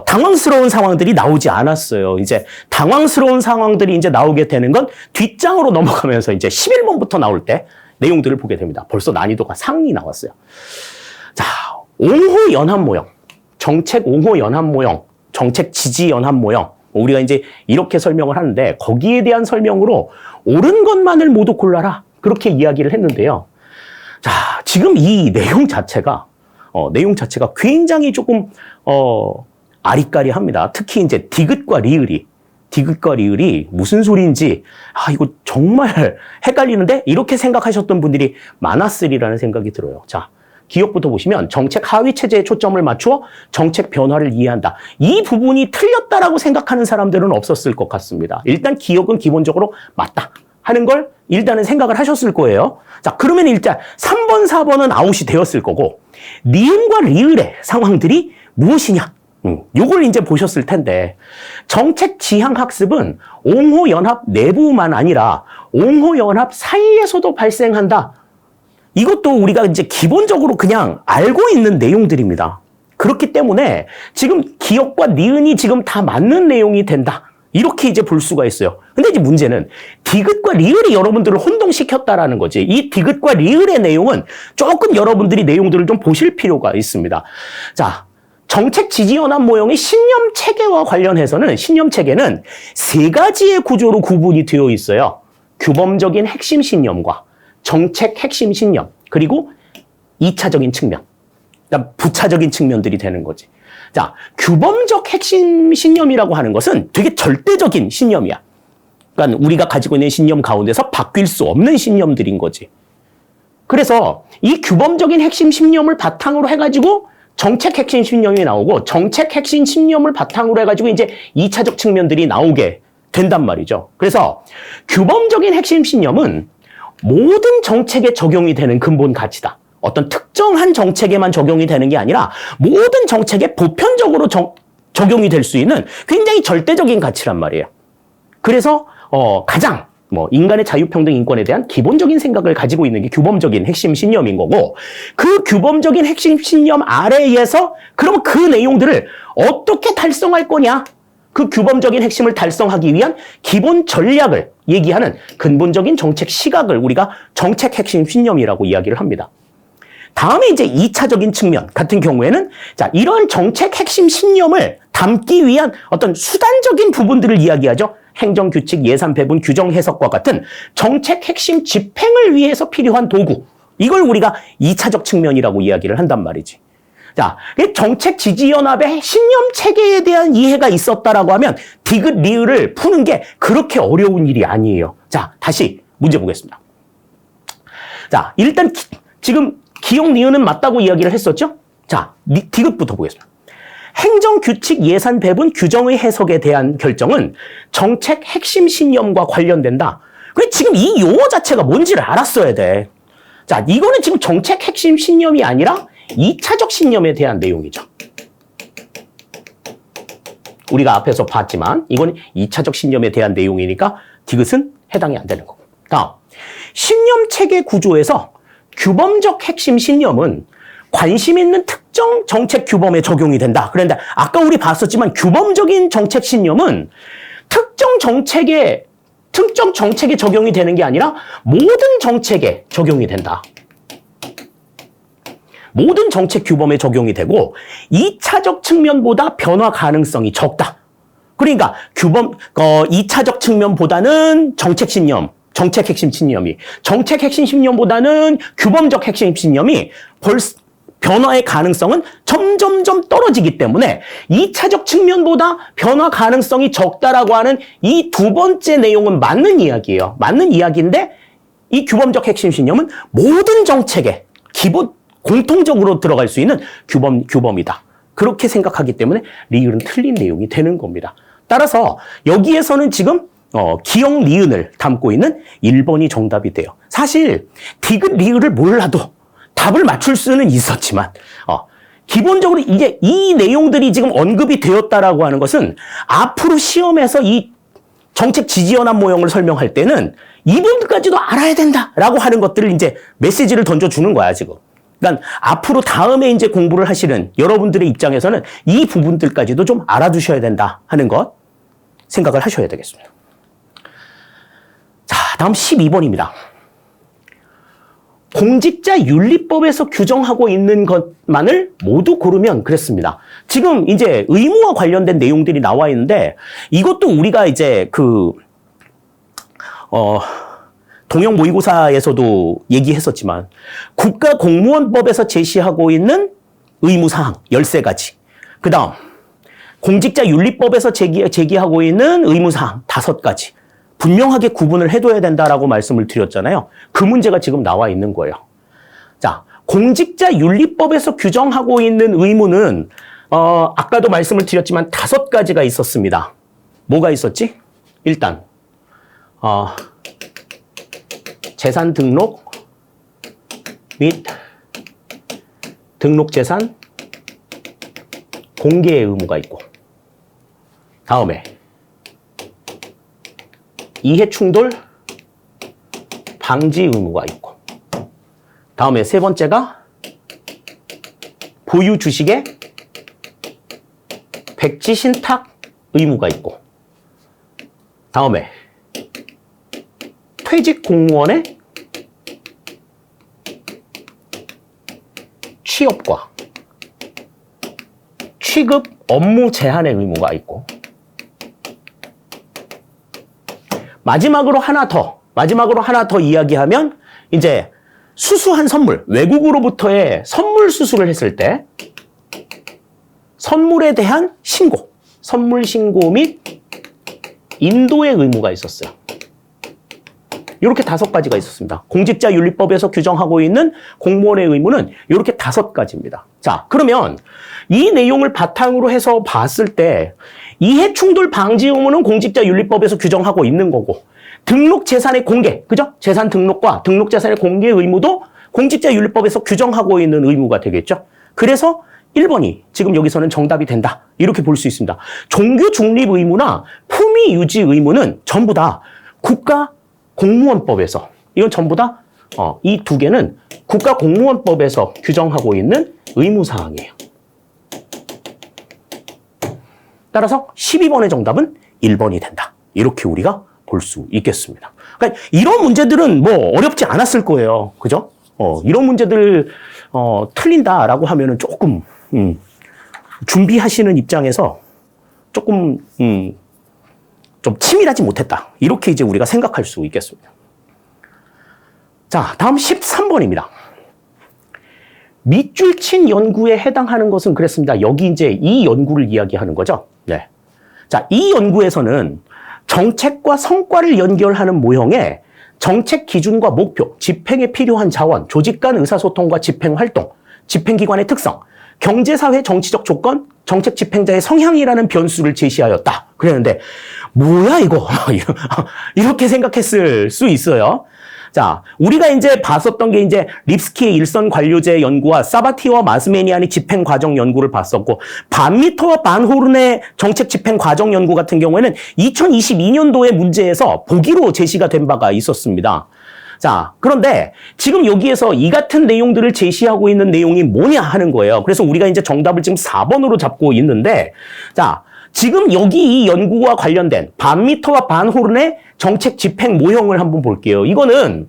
당황스러운 상황들이 나오지 않았어요. 이제 당황스러운 상황들이 이제 나오게 되는 건 뒷장으로 넘어가면서 이제 11번부터 나올 때 내용들을 보게 됩니다. 벌써 난이도가 상이 나왔어요. 자, 옹호 연합 모형, 정책 옹호 연합 모형, 정책 지지 연합 모형. 우리가 이제 이렇게 설명을 하는데 거기에 대한 설명으로 옳은 것만을 모두 골라라. 그렇게 이야기를 했는데요. 자, 지금 이 내용 자체가 굉장히 조금 아리까리합니다. 특히 이제 디귿과 리을이 무슨 소리인지 이거 정말 헷갈리는데 이렇게 생각하셨던 분들이 많았으리라는 생각이 들어요. 자, 기억부터 보시면 정책 하위 체제에 초점을 맞추어 정책 변화를 이해한다. 이 부분이 틀렸다라고 생각하는 사람들은 없었을 것 같습니다. 일단 기억은 기본적으로 맞다 하는 걸 일단은 생각을 하셨을 거예요. 자, 그러면 일단 3번, 4번은 아웃이 되었을 거고 니은과 리을의 상황들이 무엇이냐? 요걸 이제 보셨을 텐데 정책 지향 학습은 옹호연합 내부만 아니라 옹호연합 사이에서도 발생한다. 이것도 우리가 이제 기본적으로 그냥 알고 있는 내용들입니다. 그렇기 때문에 지금 기억과 니은이 지금 다 맞는 내용이 된다. 이렇게 이제 볼 수가 있어요. 근데 이제 문제는 디귿과 리을이 여러분들을 혼동시켰다라는 거지. 이 디귿과 리을의 내용은 조금 여러분들이 내용들을 좀 보실 필요가 있습니다. 자, 정책 지지연합 모형의 신념 체계와 관련해서는 신념 체계는 세 가지의 구조로 구분이 되어 있어요. 규범적인 핵심 신념과 정책 핵심 신념, 그리고 2차적인 측면, 그러니까 부차적인 측면들이 되는 거지. 자, 규범적 핵심 신념이라고 하는 것은 되게 절대적인 신념이야. 그러니까 우리가 가지고 있는 신념 가운데서 바뀔 수 없는 신념들인 거지. 그래서 이 규범적인 핵심 신념을 바탕으로 해가지고 정책 핵심 신념이 나오고 정책 핵심 신념을 바탕으로 해가지고 이제 2차적 측면들이 나오게 된단 말이죠. 그래서 규범적인 핵심 신념은 모든 정책에 적용이 되는 근본 가치다. 어떤 특정한 정책에만 적용이 되는 게 아니라 모든 정책에 보편적으로 적용이 될 수 있는 굉장히 절대적인 가치란 말이에요. 그래서 가장 인간의 자유평등 인권에 대한 기본적인 생각을 가지고 있는 게 규범적인 핵심 신념인 거고 그 규범적인 핵심 신념 아래에서 그럼 그 내용들을 어떻게 달성할 거냐? 그 규범적인 핵심을 달성하기 위한 기본 전략을 얘기하는 근본적인 정책 시각을 우리가 정책 핵심 신념이라고 이야기를 합니다. 다음에 이제 2차적인 측면 같은 경우에는 이러한 정책 핵심 신념을 담기 위한 어떤 수단적인 부분들을 이야기하죠. 행정규칙, 예산 배분, 규정 해석과 같은 정책 핵심 집행을 위해서 필요한 도구. 이걸 우리가 2차적 측면이라고 이야기를 한단 말이지. 자, 정책 지지연합의 신념 체계에 대한 이해가 있었다라고 하면 디귿, 리을을 푸는 게 그렇게 어려운 일이 아니에요. 자, 다시 문제 보겠습니다. 자, 일단 지금 기역, 니은은 맞다고 이야기를 했었죠? 자, 디귿부터 보겠습니다. 행정규칙, 예산 배분, 규정의 해석에 대한 결정은 정책 핵심 신념과 관련된다. 그래, 지금 이 용어 자체가 뭔지를 알았어야 돼. 자, 이거는 지금 정책 핵심 신념이 아니라 2차적 신념에 대한 내용이죠. 우리가 앞에서 봤지만 이건 2차적 신념에 대한 내용이니까 디귿은 해당이 안 되는 거고. 다음, 신념 체계 구조에서 규범적 핵심 신념은 관심 있는 특정 정책 규범에 적용이 된다. 그런데 아까 우리 봤었지만 규범적인 정책 신념은 특정 정책에 적용이 되는 게 아니라 모든 정책에 적용이 된다. 모든 정책 규범에 적용이 되고 2차적 측면보다 변화 가능성이 적다. 그러니까 2차적 측면보다는 정책 핵심 신념이, 정책 핵심 신념보다는 규범적 핵심 신념이 변화의 가능성은 점점점 떨어지기 때문에 2차적 측면보다 변화 가능성이 적다라고 하는 이 두 번째 내용은 맞는 이야기예요. 맞는 이야기인데 이 규범적 핵심 신념은 모든 정책에 공통적으로 들어갈 수 있는 규범이다. 그렇게 생각하기 때문에 리을은 틀린 내용이 되는 겁니다. 따라서 여기에서는 지금 기역, 니은을 담고 있는 1번이 정답이 돼요. 사실 디귿, 리을을 몰라도 답을 맞출 수는 있었지만 기본적으로 이제 이 내용들이 지금 언급이 되었다라고 하는 것은 앞으로 시험에서 이 정책 지지연합 모형을 설명할 때는 이 부분까지도 알아야 된다라고 하는 것들을 이제 메시지를 던져주는 거야, 지금. 그러니까 앞으로 다음에 이제 공부를 하시는 여러분들의 입장에서는 이 부분들까지도 좀 알아두셔야 된다 하는 것 생각을 하셔야 되겠습니다. 자, 다음 12번입니다. 공직자윤리법에서 규정하고 있는 것만을 모두 고르면 그랬습니다. 지금 이제 의무와 관련된 내용들이 나와 있는데 이것도 우리가 이제 동형 모의고사에서도 얘기했었지만 국가공무원법에서 제시하고 있는 의무사항 13가지. 그 다음 공직자윤리법에서 제기하고 있는 의무사항 5가지. 분명하게 구분을 해둬야 된다라고 말씀을 드렸잖아요. 그 문제가 지금 나와 있는 거예요. 자, 공직자윤리법에서 규정하고 있는 의무는 아까도 말씀을 드렸지만 5가지가 있었습니다. 뭐가 있었지? 일단 재산 등록 및 등록 재산 공개의 의무가 있고, 다음에 이해충돌 방지 의무가 있고, 다음에 세 번째가 보유 주식의 백지 신탁 의무가 있고, 다음에 퇴직 공무원의 취업과 취급 업무 제한의 의무가 있고, 마지막으로 하나 더 이야기하면 이제 수수한 선물, 외국으로부터의 선물 수수를 했을 때 선물에 대한 신고, 선물 신고 및 인도의 의무가 있었어요. 이렇게 5가지가 있었습니다. 공직자윤리법에서 규정하고 있는 공무원의 의무는 이렇게 5가지입니다. 자, 그러면 이 내용을 바탕으로 해서 봤을 때 이해충돌 방지 의무는 공직자윤리법에서 규정하고 있는 거고, 등록 재산의 공개, 그죠? 재산 등록과 등록 재산의 공개 의무도 공직자윤리법에서 규정하고 있는 의무가 되겠죠? 그래서 1번이 지금 여기서는 정답이 된다. 이렇게 볼 수 있습니다. 종교 중립 의무나 품위 유지 의무는 전부 다 국가공무원법에서, 이건 전부 다 이 2개는 국가공무원법에서 규정하고 있는 의무사항이에요. 따라서 12번의 정답은 1번이 된다. 이렇게 우리가 볼 수 있겠습니다. 그러니까 이런 문제들은 뭐 어렵지 않았을 거예요. 그죠? 이런 문제들 틀린다라고 하면은 조금 준비하시는 입장에서 조금 좀 치밀하지 못했다. 이렇게 이제 우리가 생각할 수 있겠습니다. 자, 다음 13번입니다. 밑줄 친 연구에 해당하는 것은 그랬습니다. 여기 이제 이 연구를 이야기하는 거죠. 네. 자, 이 연구에서는 정책과 성과를 연결하는 모형에 정책 기준과 목표, 집행에 필요한 자원, 조직 간 의사소통과 집행 활동, 집행기관의 특성, 경제사회 정치적 조건, 정책 집행자의 성향이라는 변수를 제시하였다. 그랬는데 뭐야 이거? 이렇게 생각했을 수 있어요. 자, 우리가 이제 봤었던 게 이제 립스키의 일선 관료제 연구와 사바티와 마스메니안의 집행 과정 연구를 봤었고, 반미터와 반호른의 정책 집행 과정 연구 같은 경우에는 2022년도의 문제에서 보기로 제시가 된 바가 있었습니다. 자, 그런데 지금 여기에서 이 같은 내용들을 제시하고 있는 내용이 뭐냐 하는 거예요. 그래서 우리가 이제 정답을 지금 4번으로 잡고 있는데, 자, 지금 여기 이 연구와 관련된 반미터와 반호른의 정책 집행 모형을 한번 볼게요. 이거는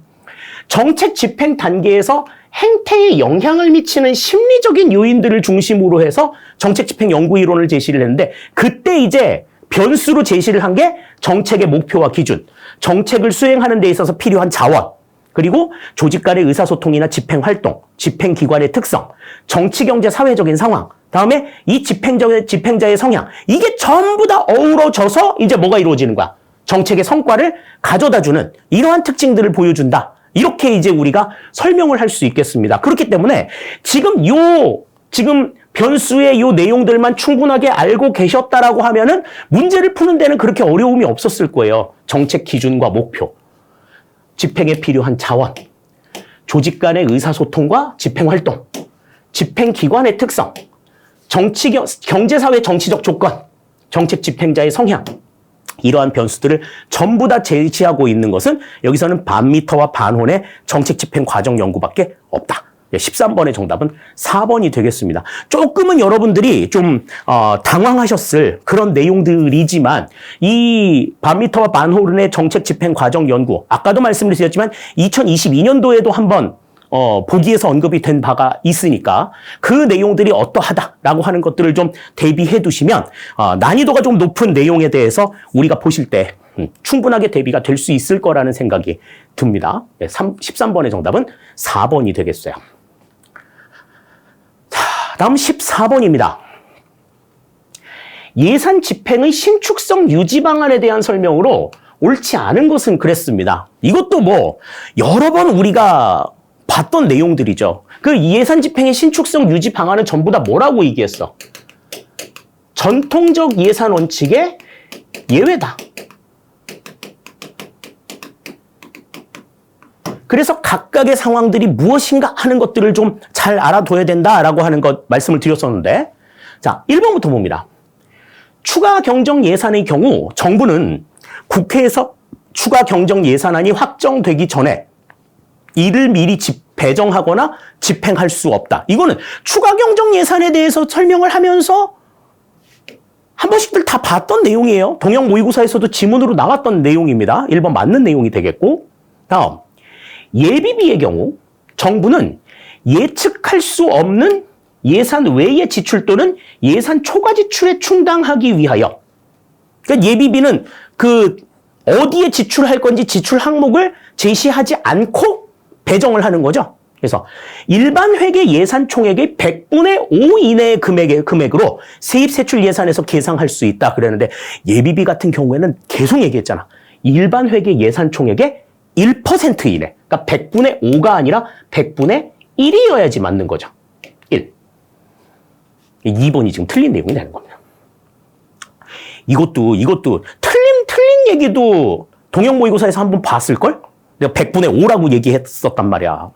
정책 집행 단계에서 행태에 영향을 미치는 심리적인 요인들을 중심으로 해서 정책 집행 연구 이론을 제시를 했는데, 그때 이제 변수로 제시를 한 게 정책의 목표와 기준, 정책을 수행하는 데 있어서 필요한 자원, 그리고 조직 간의 의사소통이나 집행 활동, 집행 기관의 특성, 정치, 경제, 사회적인 상황, 다음에 이 집행자의 성향, 이게 전부 다 어우러져서 이제 뭐가 이루어지는 거야? 정책의 성과를 가져다주는 이러한 특징들을 보여준다. 이렇게 이제 우리가 설명을 할 수 있겠습니다. 그렇기 때문에 지금 변수의 요 내용들만 충분하게 알고 계셨다라고 하면은 문제를 푸는 데는 그렇게 어려움이 없었을 거예요. 정책 기준과 목표, 집행에 필요한 자원, 조직 간의 의사소통과 집행활동, 집행기관의 특성, 경제사회 정치적 조건, 정책 집행자의 성향, 이러한 변수들을 전부 다 제시하고 있는 것은 여기서는 반미터와 반혼의 정책 집행 과정 연구밖에 없다. 13번의 정답은 4번이 되겠습니다. 조금은 여러분들이 좀 당황하셨을 그런 내용들이지만 이 반미터와 반호른의 정책 집행 과정 연구, 아까도 말씀을 드렸지만 2022년도에도 한번 보기에서 언급이 된 바가 있으니까 그 내용들이 어떠하다라고 하는 것들을 좀 대비해 두시면 난이도가 좀 높은 내용에 대해서 우리가 보실 때 충분하게 대비가 될 수 있을 거라는 생각이 듭니다. 13번의 정답은 4번이 되겠어요. 자, 다음 14번입니다. 예산 집행의 신축성 유지 방안에 대한 설명으로 옳지 않은 것은 그랬습니다. 이것도 뭐 여러 번 우리가 봤던 내용들이죠. 그 예산 집행의 신축성 유지 방안은 전부 다 뭐라고 얘기했어? 전통적 예산 원칙의 예외다. 그래서 각각의 상황들이 무엇인가 하는 것들을 좀 잘 알아둬야 된다라고 하는 것 말씀을 드렸었는데, 자, 1번부터 봅니다. 추가 경정 예산의 경우 정부는 국회에서 추가 경정 예산안이 확정되기 전에 이를 미리 배정하거나 집행할 수 없다. 이거는 추가 경정 예산에 대해서 설명을 하면서 한 번씩들 다 봤던 내용이에요. 동형 모의고사에서도 지문으로 나왔던 내용입니다. 1번 맞는 내용이 되겠고, 다음 예비비의 경우 정부는 예측할 수 없는 예산 외의 지출 또는 예산 초과 지출에 충당하기 위하여, 그러니까 예비비는 그 어디에 지출할 건지 지출 항목을 제시하지 않고 배정을 하는 거죠. 그래서 일반 회계 예산 총액의 100분의 5 이내의 금액으로 세입 세출 예산에서 계상할 수 있다 그랬는데, 예비비 같은 경우에는 계속 얘기했잖아. 일반 회계 예산 총액의 1% 이내, 그러니까 100분의 5가 아니라 100분의 1이어야지 맞는 거죠. 1. 2번이 지금 틀린 내용이 되는 겁니다. 이것도 틀린 얘기도 동형 모의고사에서 한번 봤을걸? 내가 100분의 5라고 얘기했었단 말이야.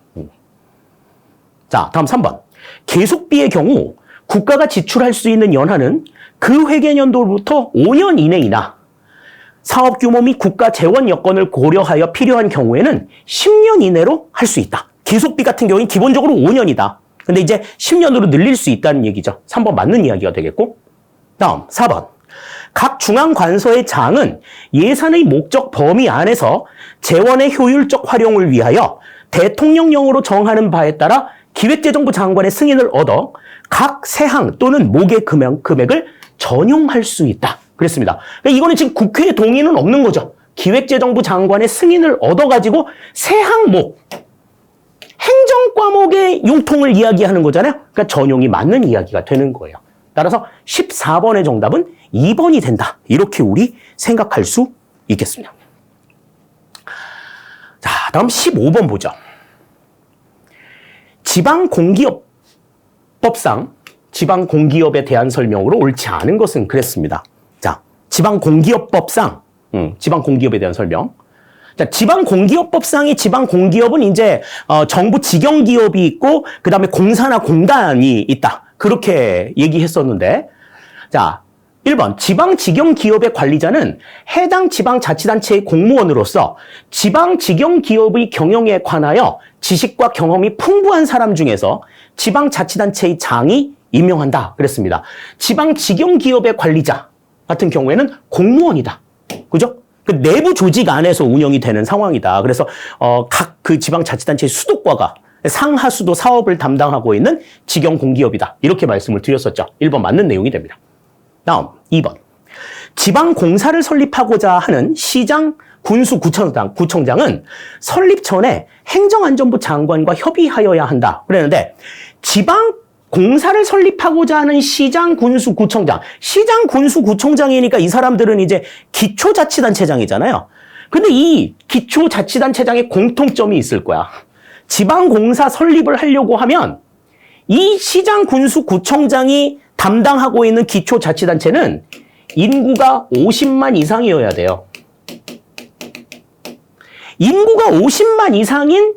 자, 다음 3번. 계속비의 경우 국가가 지출할 수 있는 연한은 그 회계연도로부터 5년 이내이나 사업 규모 및 국가 재원 여건을 고려하여 필요한 경우에는 10년 이내로 할 수 있다. 계속비 같은 경우는 기본적으로 5년이다. 근데 이제 10년으로 늘릴 수 있다는 얘기죠. 3번 맞는 이야기가 되겠고, 다음 4번. 각 중앙관서의 장은 예산의 목적 범위 안에서 재원의 효율적 활용을 위하여 대통령령으로 정하는 바에 따라 기획재정부 장관의 승인을 얻어 각 세항 또는 목의 금액을 전용할 수 있다. 그랬습니다. 그러니까 이거는 지금 국회의 동의는 없는 거죠. 기획재정부 장관의 승인을 얻어가지고 새 항목, 행정과목의 융통을 이야기하는 거잖아요. 그러니까 전용이 맞는 이야기가 되는 거예요. 따라서 14번의 정답은 2번이 된다. 이렇게 우리 생각할 수 있겠습니다. 자, 다음 15번 보죠. 지방공기업법상 지방공기업에 대한 설명으로 옳지 않은 것은 그랬습니다. 자, 지방공기업법상 지방공기업에 대한 설명. 자, 지방공기업법상의 지방공기업은 이제 정부 직영기업이 있고 그 다음에 공사나 공단이 있다. 그렇게 얘기했었는데, 자, 1번 지방직영기업의 관리자는 해당 지방자치단체의 공무원으로서 지방직영기업의 경영에 관하여 지식과 경험이 풍부한 사람 중에서 지방자치단체의 장이 임명한다. 그랬습니다. 지방직영기업의 관리자 같은 경우에는 공무원이다. 그죠? 그 내부 조직 안에서 운영이 되는 상황이다. 그래서 각 그 지방자치단체의 수도과가 상하수도 사업을 담당하고 있는 직영공기업이다. 이렇게 말씀을 드렸었죠. 1번 맞는 내용이 됩니다. 다음 2번. 지방공사를 설립하고자 하는 시장, 군수, 구청장은 설립 전에 행정안전부 장관과 협의하여야 한다. 그랬는데 지방공사를 설립하고자 하는 시장, 군수, 구청장. 시장, 군수, 구청장이니까 이 사람들은 이제 기초자치단체장이잖아요. 근데 이 기초자치단체장의 공통점이 있을 거야. 지방공사 설립을 하려고 하면 이 시장, 군수, 구청장이 담당하고 있는 기초자치단체는 인구가 50만 이상이어야 돼요. 인구가 50만 이상인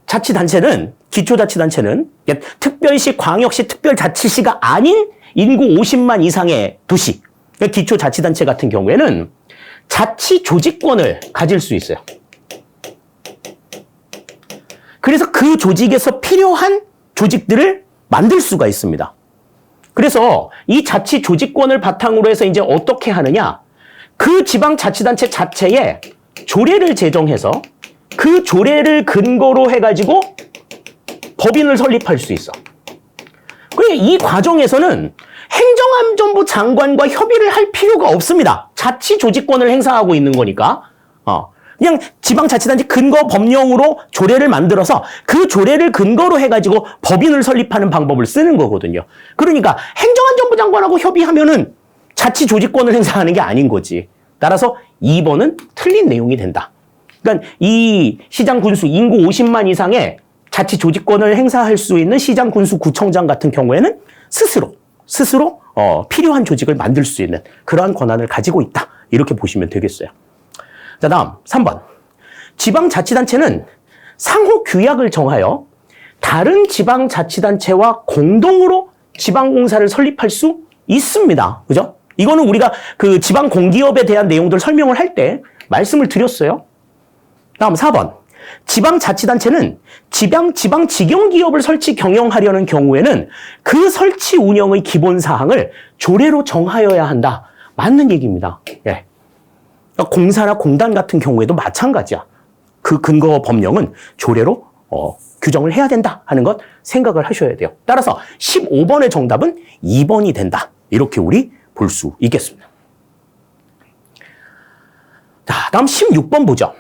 자치단체는, 기초자치단체는 특별시, 광역시, 특별자치시가 아닌 인구 50만 이상의 도시, 기초자치단체 같은 경우에는 자치조직권을 가질 수 있어요. 그래서 그 조직에서 필요한 조직들을 만들 수가 있습니다. 그래서 이 자치조직권을 바탕으로 해서 이제 어떻게 하느냐? 그 지방자치단체 자체에 조례를 제정해서 그 조례를 근거로 해가지고 법인을 설립할 수 있어. 그래, 이 과정에서는 행정안전부 장관과 협의를 할 필요가 없습니다. 자치조직권을 행사하고 있는 거니까. 그냥 지방자치단체 근거 법령으로 조례를 만들어서 그 조례를 근거로 해가지고 법인을 설립하는 방법을 쓰는 거거든요. 그러니까 행정안전부 장관하고 협의하면은 자치조직권을 행사하는 게 아닌 거지. 따라서 2번은 틀린 내용이 된다. 그러니까 이 시장, 군수, 인구 50만 이상의 자치조직권을 행사할 수 있는 시장, 군수, 구청장 같은 경우에는 스스로 필요한 조직을 만들 수 있는 그러한 권한을 가지고 있다. 이렇게 보시면 되겠어요. 자, 다음 3번. 지방자치단체는 상호 규약을 정하여 다른 지방자치단체와 공동으로 지방공사를 설립할 수 있습니다. 그죠? 이거는 우리가 그 지방공기업에 대한 내용들 설명을 할 때 말씀을 드렸어요. 다음 4번. 지방자치단체는 지방직영기업을 설치 경영하려는 경우에는 그 설치 운영의 기본사항을 조례로 정하여야 한다. 맞는 얘기입니다. 예. 공사나 공단 같은 경우에도 마찬가지야. 그 근거 법령은 조례로 규정을 해야 된다 하는 것 생각을 하셔야 돼요. 따라서 15번의 정답은 2번이 된다. 이렇게 우리 볼 수 있겠습니다. 자, 다음 16번 보죠.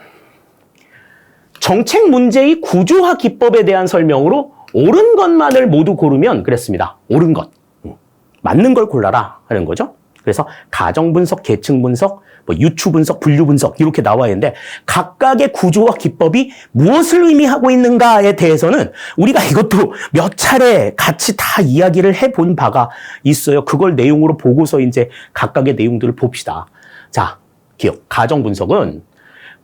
정책 문제의 구조화 기법에 대한 설명으로 옳은 것만을 모두 고르면 그랬습니다. 옳은 것. 맞는 걸 골라라 하는 거죠. 그래서 가정 분석, 계층 분석, 유추 분석, 분류 분석 이렇게 나와 있는데 각각의 구조와 기법이 무엇을 의미하고 있는가에 대해서는 우리가 이것도 몇 차례 같이 다 이야기를 해본 바가 있어요. 그걸 내용으로 보고서 이제 각각의 내용들을 봅시다. 자, 기억. 가정 분석은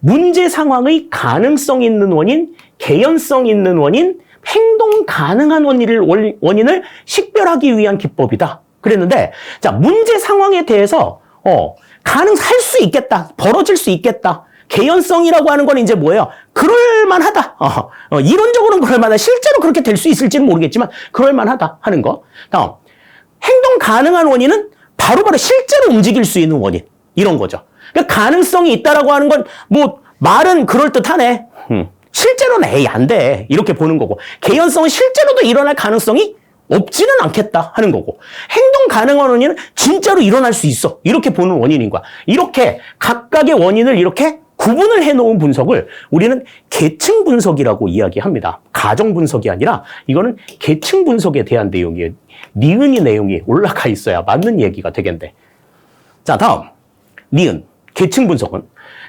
문제 상황의 가능성 있는 원인, 개연성 있는 원인, 행동 가능한 원인을 식별하기 위한 기법이다. 그랬는데, 자, 문제 상황에 대해서, 할 수 있겠다. 벌어질 수 있겠다. 개연성이라고 하는 건 이제 뭐예요? 그럴만하다. 이론적으로는 그럴만하다. 실제로 그렇게 될 수 있을지는 모르겠지만, 그럴만하다 하는 거. 다음, 행동 가능한 원인은 바로바로 실제로 움직일 수 있는 원인. 이런 거죠. 그러니까 가능성이 있다라고 하는 건, 말은 그럴듯하네. 실제로는 안 돼. 이렇게 보는 거고. 개연성은 실제로도 일어날 가능성이 없지는 않겠다 하는 거고, 행동 가능한 원인은 진짜로 일어날 수 있어 이렇게 보는 원인인 거야. 이렇게 각각의 원인을 이렇게 구분을 해놓은 분석을 우리는 계층 분석이라고 이야기합니다. 가정 분석이 아니라 이거는 계층 분석에 대한 내용이에요. 니은이 내용이 올라가 있어야 맞는 얘기가 되겠는데. 자, 다음 니은 계층 분석은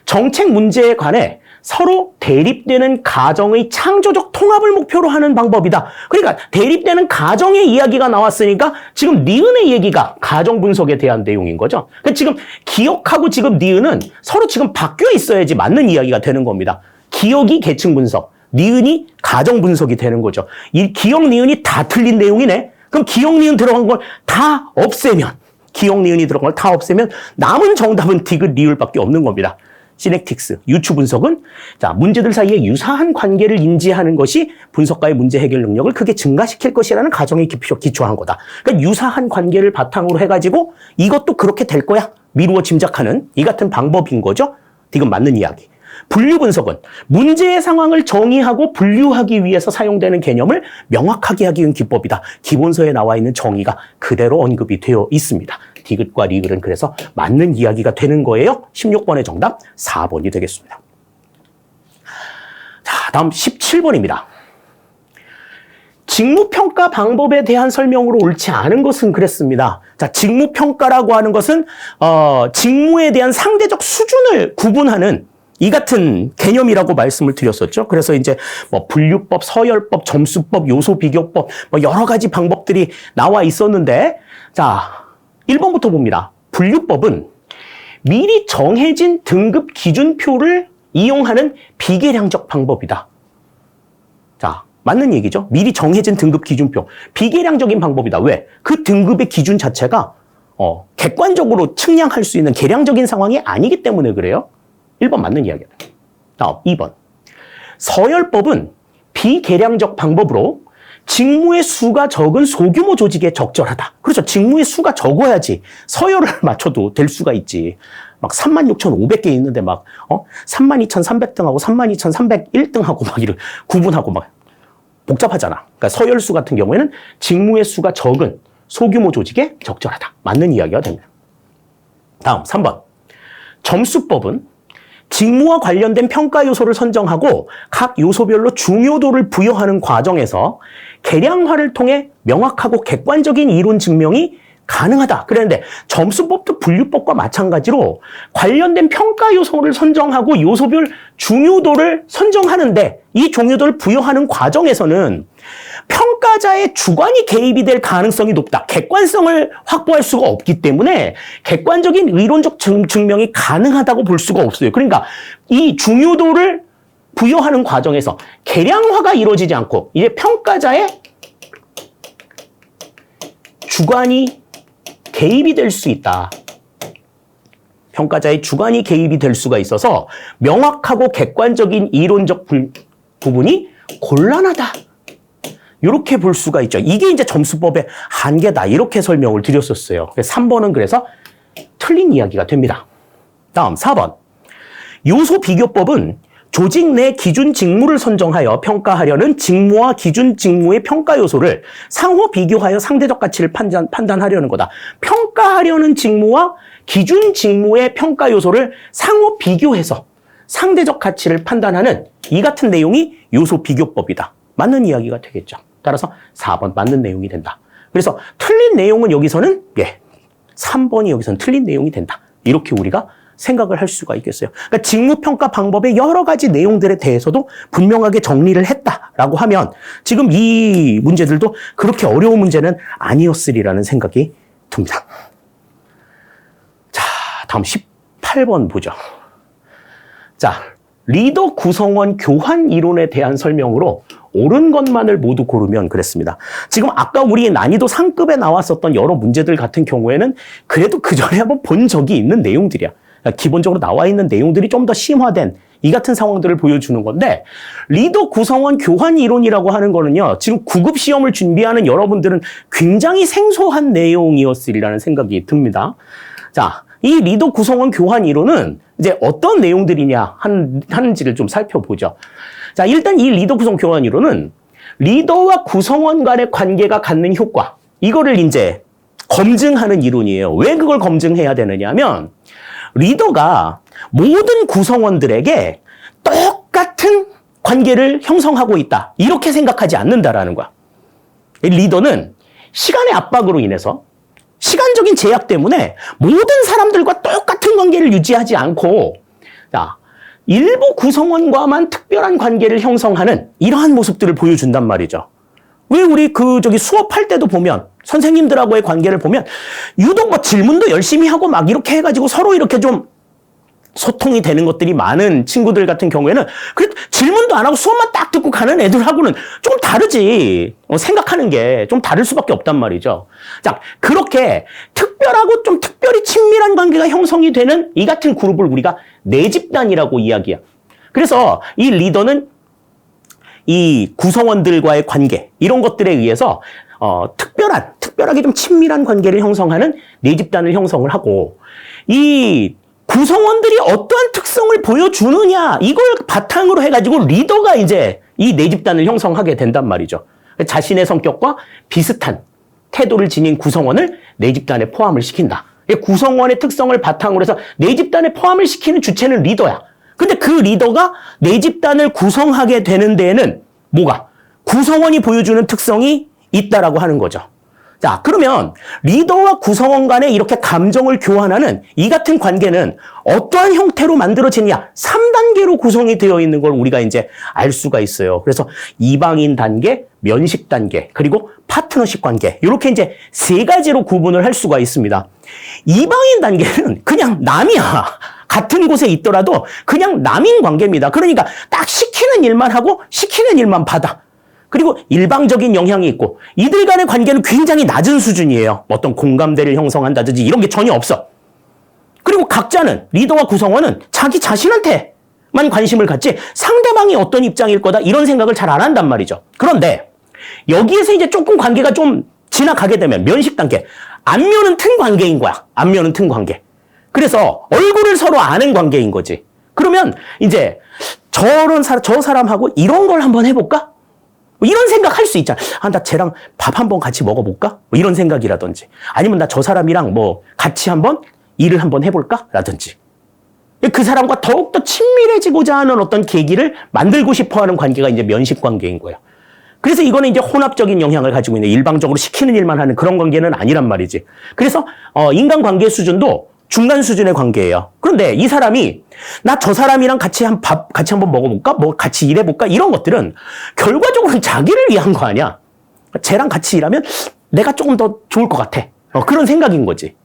정책 문제에 관해 서로 대립되는 가정의 창조적 통합을 목표로 하는 방법이다. 그러니까 대립되는 가정의 이야기가 나왔으니까 지금 니은의 얘기가 가정 분석에 대한 내용인 거죠. 그러니까 지금 기억하고 지금 니은은 서로 지금 바뀌어 있어야지 맞는 이야기가 되는 겁니다. 기억이 계층 분석, 니은이 가정 분석이 되는 거죠. 이 기억 니은이 다 틀린 내용이네. 그럼 기억 니은 들어간 걸 다 없애면, 기억 니은이 들어간 걸 다 없애면 남은 정답은 디귿 리을밖에 없는 겁니다. 시넥틱스, 유추 분석은 자, 문제들 사이에 유사한 관계를 인지하는 것이 분석가의 문제 해결 능력을 크게 증가시킬 것이라는 가정에 기초한 거다. 그러니까 유사한 관계를 바탕으로 해가지고 이것도 그렇게 될 거야 미루어 짐작하는 이 같은 방법인 거죠. 디귿 맞는 이야기. 분류 분석은 문제의 상황을 정의하고 분류하기 위해서 사용되는 개념을 명확하게 하기 위한 기법이다. 기본서에 나와 있는 정의가 그대로 언급이 되어 있습니다. 디귿과 리을은 그래서 맞는 이야기가 되는 거예요. 16번의 정답 4번이 되겠습니다. 자, 다음 17번입니다. 직무평가 방법에 대한 설명으로 옳지 않은 것은 그랬습니다. 자, 직무평가라고 하는 것은 직무에 대한 상대적 수준을 구분하는 이 같은 개념이라고 말씀을 드렸었죠. 그래서 이제 뭐 분류법, 서열법, 점수법, 요소 비교법 뭐 여러 가지 방법들이 나와 있었는데, 자, 1번부터 봅니다. 분류법은 미리 정해진 등급 기준표를 이용하는 비계량적 방법이다. 자, 맞는 얘기죠. 미리 정해진 등급 기준표, 비계량적인 방법이다. 왜? 그 등급의 기준 자체가 객관적으로 측량할 수 있는 계량적인 상황이 아니기 때문에 그래요. 1번 맞는 이야기다. 다음 2번. 서열법은 비계량적 방법으로 직무의 수가 적은 소규모 조직에 적절하다. 그렇죠. 직무의 수가 적어야지 서열을 맞춰도 될 수가 있지. 막 36,500개 있는데 막 32,300등하고 32,301등하고 막 이런 구분하고 막 복잡하잖아. 그러니까 서열수 같은 경우에는 직무의 수가 적은 소규모 조직에 적절하다. 맞는 이야기가 됩니다. 다음 3번. 점수법은 직무와 관련된 평가 요소를 선정하고 각 요소별로 중요도를 부여하는 과정에서 계량화를 통해 명확하고 객관적인 이론 증명이 가능하다. 그랬는데 점수법도 분류법과 마찬가지로 관련된 평가 요소를 선정하고 요소별 중요도를 선정하는데 이 중요도를 부여하는 과정에서는 평가자의 주관이 개입이 될 가능성이 높다. 객관성을 확보할 수가 없기 때문에 객관적인 의론적 증명이 가능하다고 볼 수가 없어요. 그러니까 이 중요도를 부여하는 과정에서 계량화가 이루어지지 않고 이제 평가자의 주관이 개입이 될 수 있다. 평가자의 주관이 개입이 될 수가 있어서 명확하고 객관적인 이론적 부분이 곤란하다. 이렇게 볼 수가 있죠. 이게 이제 점수법의 한계다. 이렇게 설명을 드렸었어요. 3번은 그래서 틀린 이야기가 됩니다. 다음 4번. 요소 비교법은 조직 내 기준 직무를 선정하여 평가하려는 직무와 기준 직무의 평가 요소를 상호 비교하여 상대적 가치를 판단하려는 거다. 평가하려는 직무와 기준 직무의 평가 요소를 상호 비교해서 상대적 가치를 판단하는 이 같은 내용이 요소 비교법이다. 맞는 이야기가 되겠죠. 따라서 4번 맞는 내용이 된다. 그래서 틀린 내용은 여기서는 3번이 여기서는 틀린 내용이 된다. 이렇게 우리가 생각을 할 수가 있겠어요. 그러니까 직무평가 방법의 여러 가지 내용들에 대해서도 분명하게 정리를 했다라고 하면 지금 이 문제들도 그렇게 어려운 문제는 아니었으리라는 생각이 듭니다. 자, 다음 18번 보죠. 자, 리더 구성원 교환 이론에 대한 설명으로 옳은 것만을 모두 고르면 그랬습니다. 지금 아까 우리 난이도 상급에 나왔었던 여러 문제들 같은 경우에는 그래도 그전에 한번 본 적이 있는 내용들이야. 그러니까 기본적으로 나와 있는 내용들이 좀 더 심화된 이 같은 상황들을 보여주는 건데, 리더 구성원 교환 이론이라고 하는 거는요, 지금 9급 시험을 준비하는 여러분들은 굉장히 생소한 내용이었으리라는 생각이 듭니다. 자, 이 리더 구성원 교환 이론은 이제 어떤 내용들이냐 하는지를 좀 살펴보죠. 자, 일단 이 리더 구성 교환 이론은 리더와 구성원 간의 관계가 갖는 효과, 이거를 이제 검증하는 이론이에요. 왜 그걸 검증해야 되느냐 하면 리더가 모든 구성원들에게 똑같은 관계를 형성하고 있다, 이렇게 생각하지 않는다라는 거야. 리더는 시간의 압박으로 인해서, 시간적인 제약 때문에 모든 사람들과 똑같은 관계를 유지하지 않고, 자, 일부 구성원과만 특별한 관계를 형성하는 이러한 모습들을 보여준단 말이죠. 왜 우리 수업할 때도 보면, 선생님들하고의 관계를 보면, 유독 뭐 질문도 열심히 하고 막 이렇게 해가지고 서로 이렇게 좀 소통이 되는 것들이 많은 친구들 같은 경우에는 그 질문도 안 하고 수업만 딱 듣고 가는 애들하고는 좀 다르지. 생각하는 게 좀 다를 수밖에 없단 말이죠. 자, 그렇게 특별하고 좀 특별히 친밀한 관계가 형성이 되는 이 같은 그룹을 우리가 내집단이라고 이야기해요. 그래서 이 리더는 이 구성원들과의 관계, 이런 것들에 의해서 특별하게 좀 친밀한 관계를 형성하는 내집단을 형성을 하고, 이 구성원들이 어떠한 특성을 보여주느냐, 이걸 바탕으로 해가지고 리더가 이제 이 내집단을 형성하게 된단 말이죠. 자신의 성격과 비슷한 태도를 지닌 구성원을 내집단에 포함을 시킨다. 구성원의 특성을 바탕으로 해서 내집단에 포함을 시키는 주체는 리더야. 근데 그 리더가 내집단을 구성하게 되는 데에는 뭐가? 구성원이 보여주는 특성이 있다라고 하는 거죠. 자, 그러면 리더와 구성원 간에 이렇게 감정을 교환하는 이 같은 관계는 어떠한 형태로 만들어지냐? 3단계로 구성이 되어 있는 걸 우리가 이제 알 수가 있어요. 그래서 이방인 단계, 면식 단계, 그리고 파트너십 관계, 이렇게 이제 3가지로 구분을 할 수가 있습니다. 이방인 단계는 그냥 남이야. 같은 곳에 있더라도 그냥 남인 관계입니다. 그러니까 딱 시키는 일만 하고 시키는 일만 받아. 그리고 일방적인 영향이 있고, 이들 간의 관계는 굉장히 낮은 수준이에요. 어떤 공감대를 형성한다든지 이런 게 전혀 없어. 그리고 각자는, 리더와 구성원은 자기 자신한테만 관심을 갖지 상대방이 어떤 입장일 거다, 이런 생각을 잘 안 한단 말이죠. 그런데 여기에서 이제 조금 관계가 좀 지나가게 되면 면식 단계, 안면은 튼 관계인 거야. 안면은 튼 관계. 그래서 얼굴을 서로 아는 관계인 거지. 그러면 이제 저 사람하고 이런 걸 한번 해볼까? 이런 생각 할 수 있잖아. 나 쟤랑 밥 한번 같이 먹어볼까? 이런 생각이라든지. 아니면 나 저 사람이랑 같이 한번 일을 한번 해볼까? 라든지. 그 사람과 더욱더 친밀해지고자 하는 어떤 계기를 만들고 싶어 하는 관계가 이제 면식 관계인 거예요. 그래서 이거는 이제 혼합적인 영향을 가지고 있는, 일방적으로 시키는 일만 하는 그런 관계는 아니란 말이지. 그래서 인간관계 수준도 중간 수준의 관계예요. 그런데 이 사람이 나 저 사람이랑 같이 한번 먹어볼까? 같이 일해볼까? 이런 것들은 결과적으로는 자기를 위한 거 아니야. 쟤랑 같이 일하면 내가 조금 더 좋을 것 같아. 그런 생각인 거지.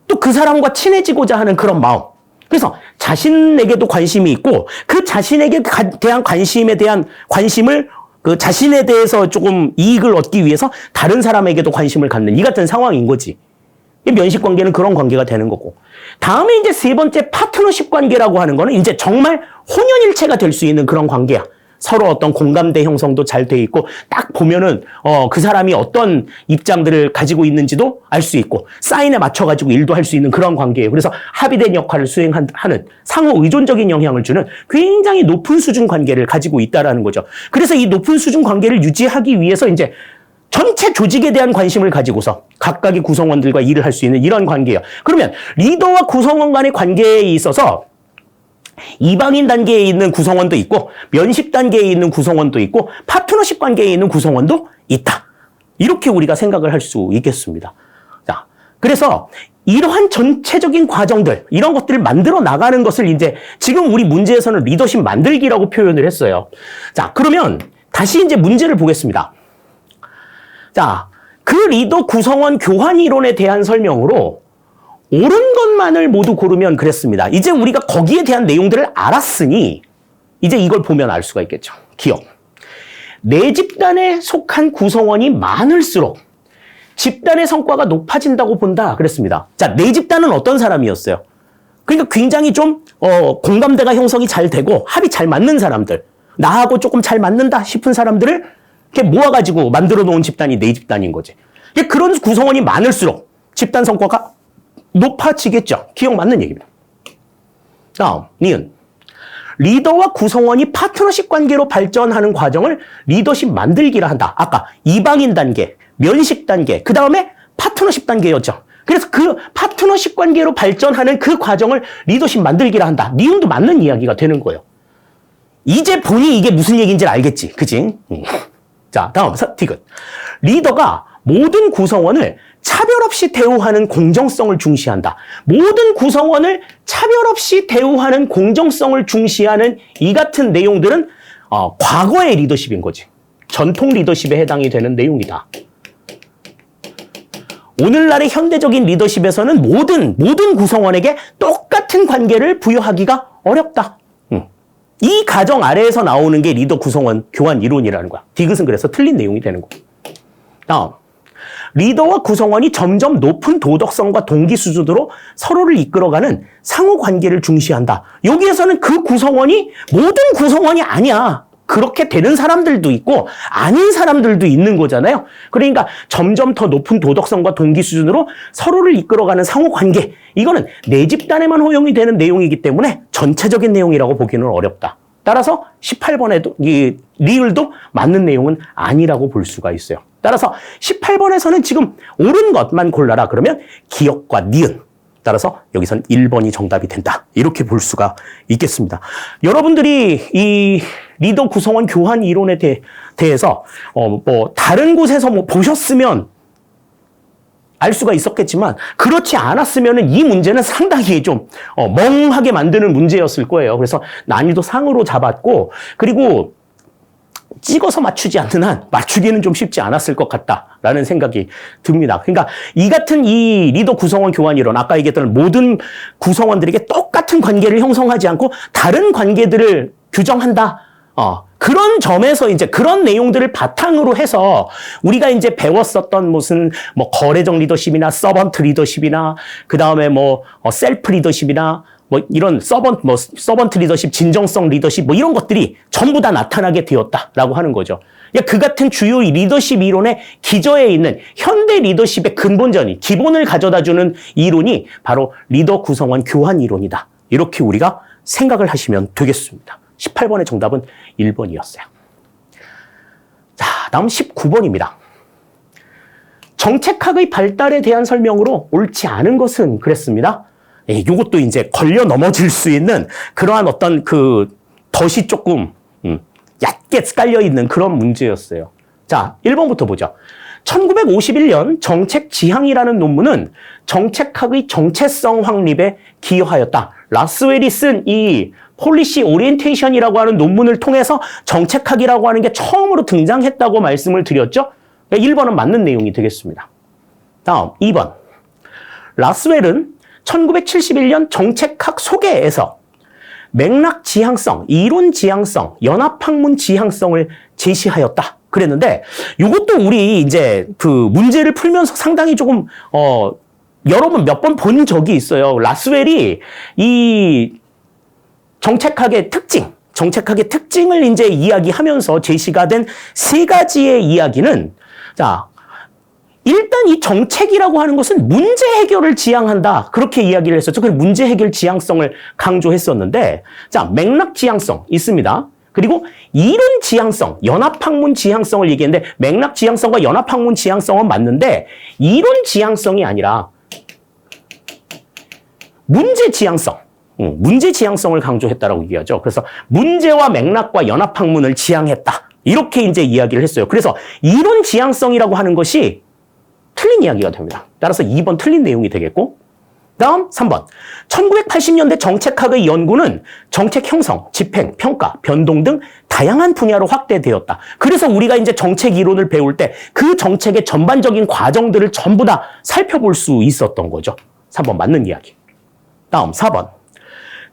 또 그 사람과 친해지고자 하는 그런 마음. 그래서 자신에게도 관심이 있고, 그 자신에게 대한 관심을 그 자신에 대해서 조금 이익을 얻기 위해서 다른 사람에게도 관심을 갖는 이 같은 상황인 거지. 면식 관계는 그런 관계가 되는 거고. 다음에 이제 3번째 파트너십 관계라고 하는 거는 이제 정말 혼연일체가 될 수 있는 그런 관계야. 서로 어떤 공감대 형성도 잘 돼 있고, 딱 보면은 그 사람이 어떤 입장들을 가지고 있는지도 알 수 있고, 사인에 맞춰가지고 일도 할 수 있는 그런 관계예요. 그래서 합의된 역할을 수행하는 상호 의존적인 영향을 주는 굉장히 높은 수준 관계를 가지고 있다라는 거죠. 그래서 이 높은 수준 관계를 유지하기 위해서 이제 전체 조직에 대한 관심을 가지고서 각각의 구성원들과 일을 할 수 있는 이런 관계예요. 그러면 리더와 구성원 간의 관계에 있어서 이방인 단계에 있는 구성원도 있고, 면식 단계에 있는 구성원도 있고, 파트너십 관계에 있는 구성원도 있다. 이렇게 우리가 생각을 할 수 있겠습니다. 자, 그래서 이러한 전체적인 과정들, 이런 것들을 만들어 나가는 것을 이제 지금 우리 문제에서는 리더십 만들기라고 표현을 했어요. 자, 그러면 다시 이제 문제를 보겠습니다. 자, 그 리더 구성원 교환 이론에 대한 설명으로 옳은 것만을 모두 고르면 그랬습니다. 이제 우리가 거기에 대한 내용들을 알았으니 이제 이걸 보면 알 수가 있겠죠. 기억. 내 집단에 속한 구성원이 많을수록 집단의 성과가 높아진다고 본다 그랬습니다. 자, 내 집단은 어떤 사람이었어요? 그러니까 굉장히 좀 공감대가 형성이 잘 되고 합이 잘 맞는 사람들, 나하고 조금 잘 맞는다 싶은 사람들을 이렇게 모아가지고 만들어 놓은 집단이 내 집단인 거지. 그런 구성원이 많을수록 집단 성과가 높아지겠죠. 기억 맞는 얘기입니다. 다음, 니은. 리더와 구성원이 파트너십 관계로 발전하는 과정을 리더십 만들기라 한다. 아까 이방인 단계, 면식 단계, 그 다음에 파트너십 단계였죠. 그래서 그 파트너십 관계로 발전하는 그 과정을 리더십 만들기라 한다. 니은도 맞는 이야기가 되는 거예요. 이제 보니 이게 무슨 얘기인지 알겠지. 그치? 자, 다음 디귿. 리더가 모든 구성원을 차별 없이 대우하는 공정성을 중시한다. 모든 구성원을 차별 없이 대우하는 공정성을 중시하는 이 같은 내용들은 과거의 리더십인 거지. 전통 리더십에 해당이 되는 내용이다. 오늘날의 현대적인 리더십에서는 모든 구성원에게 똑같은 관계를 부여하기가 어렵다. 이 가정 아래에서 나오는 게 리더 구성원 교환 이론이라는 거야. 디귿은 그래서 틀린 내용이 되는 거야. 다음. 리더와 구성원이 점점 높은 도덕성과 동기 수준으로 서로를 이끌어가는 상호 관계를 중시한다. 여기에서는 그 구성원이 모든 구성원이 아니야. 그렇게 되는 사람들도 있고 아닌 사람들도 있는 거잖아요. 그러니까 점점 더 높은 도덕성과 동기 수준으로 서로를 이끌어가는 상호 관계. 이거는 내 집단에만 허용이 되는 내용이기 때문에 전체적인 내용이라고 보기는 어렵다. 따라서 18번에도 이 리을도 맞는 내용은 아니라고 볼 수가 있어요. 따라서 18번에서는 지금 옳은 것만 골라라 그러면 기역과 니은. 따라서 여기선 1번이 정답이 된다. 이렇게 볼 수가 있겠습니다. 여러분들이 이 리더 구성원 교환 이론에 대해서 다른 곳에서 보셨으면 알 수가 있었겠지만 그렇지 않았으면 이 문제는 상당히 좀 멍하게 만드는 문제였을 거예요. 그래서 난이도 상으로 잡았고 그리고 찍어서 맞추지 않는 한 맞추기는 좀 쉽지 않았을 것 같다라는 생각이 듭니다. 그러니까 이 같은 이 리더 구성원 교환 이론, 아까 얘기했던 모든 구성원들에게 똑같은 관계를 형성하지 않고 다른 관계들을 규정한다. 그런 점에서 이제 그런 내용들을 바탕으로 해서 우리가 이제 배웠었던 무슨 거래적 리더십이나 서번트 리더십이나 그 다음에 셀프 리더십이나 이런 서번트 리더십, 진정성 리더십 이런 것들이 전부 다 나타나게 되었다라고 하는 거죠. 그 같은 주요 리더십 이론의 기저에 있는 현대 리더십의 근본적인 기본을 가져다주는 이론이 바로 리더 구성원 교환 이론이다. 이렇게 우리가 생각을 하시면 되겠습니다. 18번의 정답은 1번이었어요. 자, 다음 19번입니다. 정책학의 발달에 대한 설명으로 옳지 않은 것은 그랬습니다. 요것도 이제 걸려 넘어질 수 있는 그러한 어떤 덫이 조금 얕게 깔려 있는 그런 문제였어요. 자, 1번부터 보죠. 1951년 정책 지향이라는 논문은 정책학의 정체성 확립에 기여하였다. 라스웰이 쓴 이 폴리시 오리엔테이션이라고 하는 논문을 통해서 정책학이라고 하는 게 처음으로 등장했다고 말씀을 드렸죠. 1번은 맞는 내용이 되겠습니다. 다음 2번. 라스웰은 1971년 정책학 소개에서 맥락 지향성, 이론 지향성, 연합학문 지향성을 제시하였다. 그랬는데 이것도 우리 이제 문제를 풀면서 상당히 조금 여러 번 몇 번 본 적이 있어요. 라스웰이 이 정책학의 특징을 이제 이야기하면서 제시가 된 세 가지의 이야기는 자, 일단 이 정책이라고 하는 것은 문제 해결을 지향한다. 그렇게 이야기를 했었죠. 그 문제 해결 지향성을 강조했었는데 자, 맥락 지향성 있습니다. 그리고 이론 지향성, 연합학문 지향성을 얘기했는데 맥락 지향성과 연합학문 지향성은 맞는데 이론 지향성이 아니라 문제 지향성. 문제 지향성을 강조했다라고 얘기하죠. 그래서 문제와 맥락과 연합학문을 지향했다. 이렇게 이제 이야기를 했어요. 그래서 이론 지향성이라고 하는 것이 틀린 이야기가 됩니다. 따라서 2번 틀린 내용이 되겠고 다음 3번. 1980년대 정책학의 연구는 정책 형성, 집행, 평가, 변동 등 다양한 분야로 확대되었다. 그래서 우리가 이제 정책 이론을 배울 때 그 정책의 전반적인 과정들을 전부 다 살펴볼 수 있었던 거죠. 3번 맞는 이야기. 다음 4번.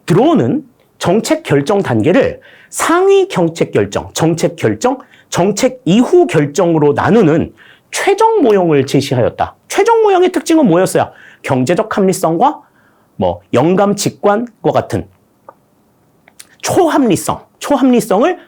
드로우는 정책 결정 단계를 상위 정책 결정, 정책 결정, 정책 이후 결정으로 나누는 최종 모형을 제시하였다. 최종 모형의 특징은 뭐였어요? 경제적 합리성과 영감 직관과 같은 초합리성을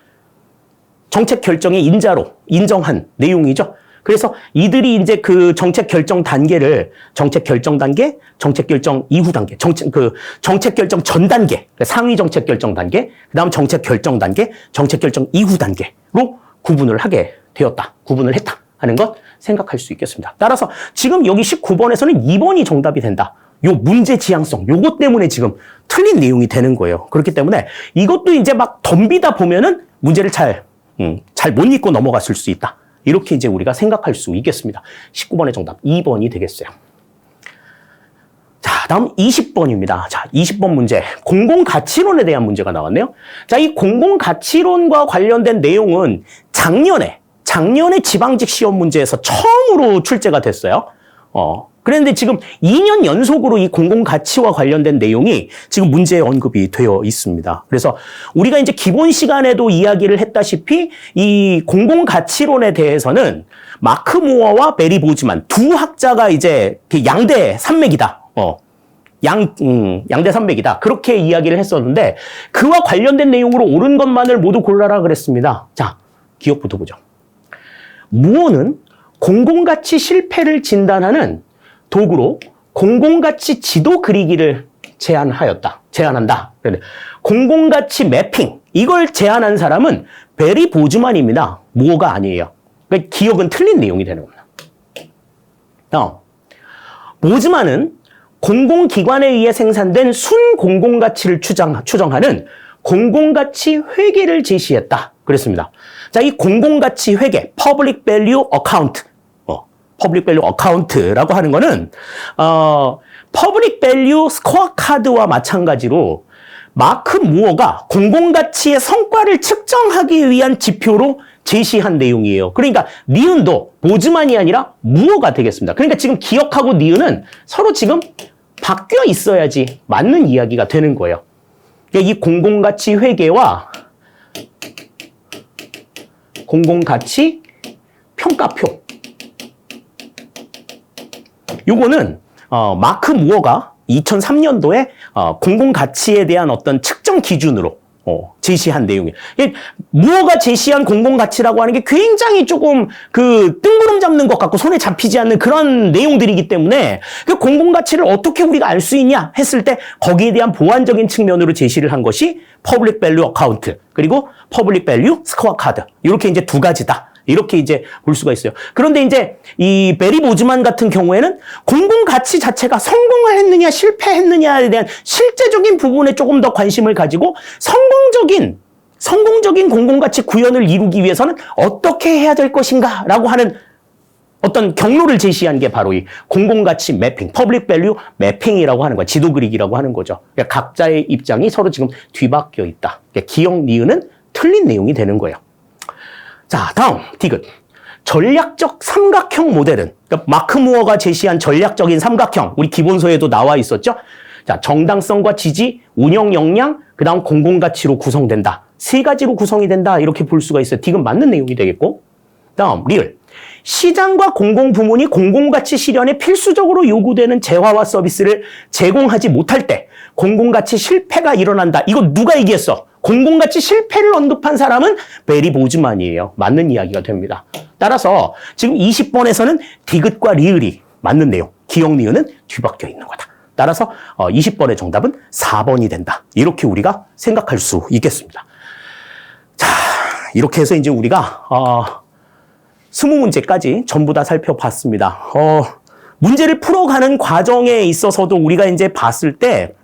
정책 결정의 인자로 인정한 내용이죠. 그래서 이들이 이제 그 정책 결정 단계를 정책 결정 단계, 정책 결정 이후 단계, 정책 결정 전 단계, 상위 정책 결정 단계, 그다음 정책 결정 단계, 정책 결정 이후 단계로 구분을 하게 되었다. 구분을 했다 하는 것 생각할 수 있겠습니다. 따라서 지금 여기 19번에서는 2번이 정답이 된다. 요 문제 지향성, 요것 때문에 지금 틀린 내용이 되는 거예요. 그렇기 때문에 이것도 이제 막 덤비다 보면은 문제를 잘 못 읽고 넘어갔을 수 있다. 이렇게 이제 우리가 생각할 수 있겠습니다. 19번의 정답 2번이 되겠어요. 자, 다음 20번입니다. 자, 20번 문제. 공공가치론에 대한 문제가 나왔네요. 자, 이 공공가치론과 관련된 내용은 작년에 지방직 시험 문제에서 처음으로 출제가 됐어요. 그런데 지금 2년 연속으로 이 공공가치와 관련된 내용이 지금 문제에 언급이 되어 있습니다. 그래서 우리가 이제 기본 시간에도 이야기를 했다시피 이 공공가치론에 대해서는 마크 모어와 베리 보즈만 두 학자가 이제 양대 산맥이다. 양대 산맥이다. 그렇게 이야기를 했었는데 그와 관련된 내용으로 옳은 것만을 모두 골라라 그랬습니다. 자, 기억부터 보죠. 무어는 공공가치 실패를 진단하는 도구로 공공가치 지도 그리기를 제안한다. 공공가치 매핑, 이걸 제안한 사람은 베리 보즈만입니다. 무어가 아니에요. 그러니까 기억은 틀린 내용이 되는 겁니다. 보즈만은 공공기관에 의해 생산된 순공공가치를 추정하는 공공가치 회계를 제시했다. 그랬습니다. 자, 이 공공가치 회계, Public Value Account, Public Value Account라고 하는 거는 Public Value Scorecard와 마찬가지로 마크 무어가 공공가치의 성과를 측정하기 위한 지표로 제시한 내용이에요. 그러니까 니은도 보즈만이 아니라 무어가 되겠습니다. 그러니까 지금 기억하고 니은은 서로 지금 바뀌어 있어야지 맞는 이야기가 되는 거예요. 그러니까 이 공공가치 회계와 공공가치 평가표, 요거는 마크 무어가 2003년도에 공공가치에 대한 어떤 측정 기준으로 제시한 내용이에요. 무어가 제시한 공공가치라고 하는 게 굉장히 조금 그 뜬구름 잡는 것 같고 손에 잡히지 않는 그런 내용들이기 때문에 그 공공가치를 어떻게 우리가 알 수 있냐 했을 때 거기에 대한 보완적인 측면으로 제시를 한 것이 Public Value Account 그리고 Public Value Scorecard, 이렇게 이제 두 가지다. 이렇게 이제 볼 수가 있어요. 그런데 이제 이 베리 보즈만 같은 경우에는 공공가치 자체가 성공을 했느냐 실패했느냐에 대한 실제적인 부분에 조금 더 관심을 가지고 성공적인 공공가치 구현을 이루기 위해서는 어떻게 해야 될 것인가 라고 하는 어떤 경로를 제시한 게 바로 이 공공가치 매핑, 퍼블릭 밸류 매핑이라고 하는 거야. 지도 그리기라고 하는 거죠. 그러니까 각자의 입장이 서로 지금 뒤바뀌어 있다. 그러니까 기억, 니은은 틀린 내용이 되는 거예요. 자, 다음 디귿. 전략적 삼각형 모델은, 그러니까 마크 무어가 제시한 전략적인 삼각형, 우리 기본서에도 나와 있었죠. 자, 정당성과 지지, 운영 역량, 그 다음 공공가치로 구성된다. 세 가지로 구성이 된다. 이렇게 볼 수가 있어요. 디귿 맞는 내용이 되겠고. 다음 리을. 시장과 공공부문이 공공가치 실현에 필수적으로 요구되는 재화와 서비스를 제공하지 못할 때 공공가치 실패가 일어난다. 이거 누가 얘기했어? 공공가치 실패를 언급한 사람은 베리 보즈만이에요. 맞는 이야기가 됩니다. 따라서 지금 20번에서는 디귿과 리을이 맞는 내용, 기억, 니은은 뒤바뀌어 있는 거다. 따라서 20번의 정답은 4번이 된다. 이렇게 우리가 생각할 수 있겠습니다. 자, 이렇게 해서 이제 우리가 20문제까지 전부 다 살펴봤습니다. 문제를 풀어가는 과정에 있어서도 우리가 이제 봤을 때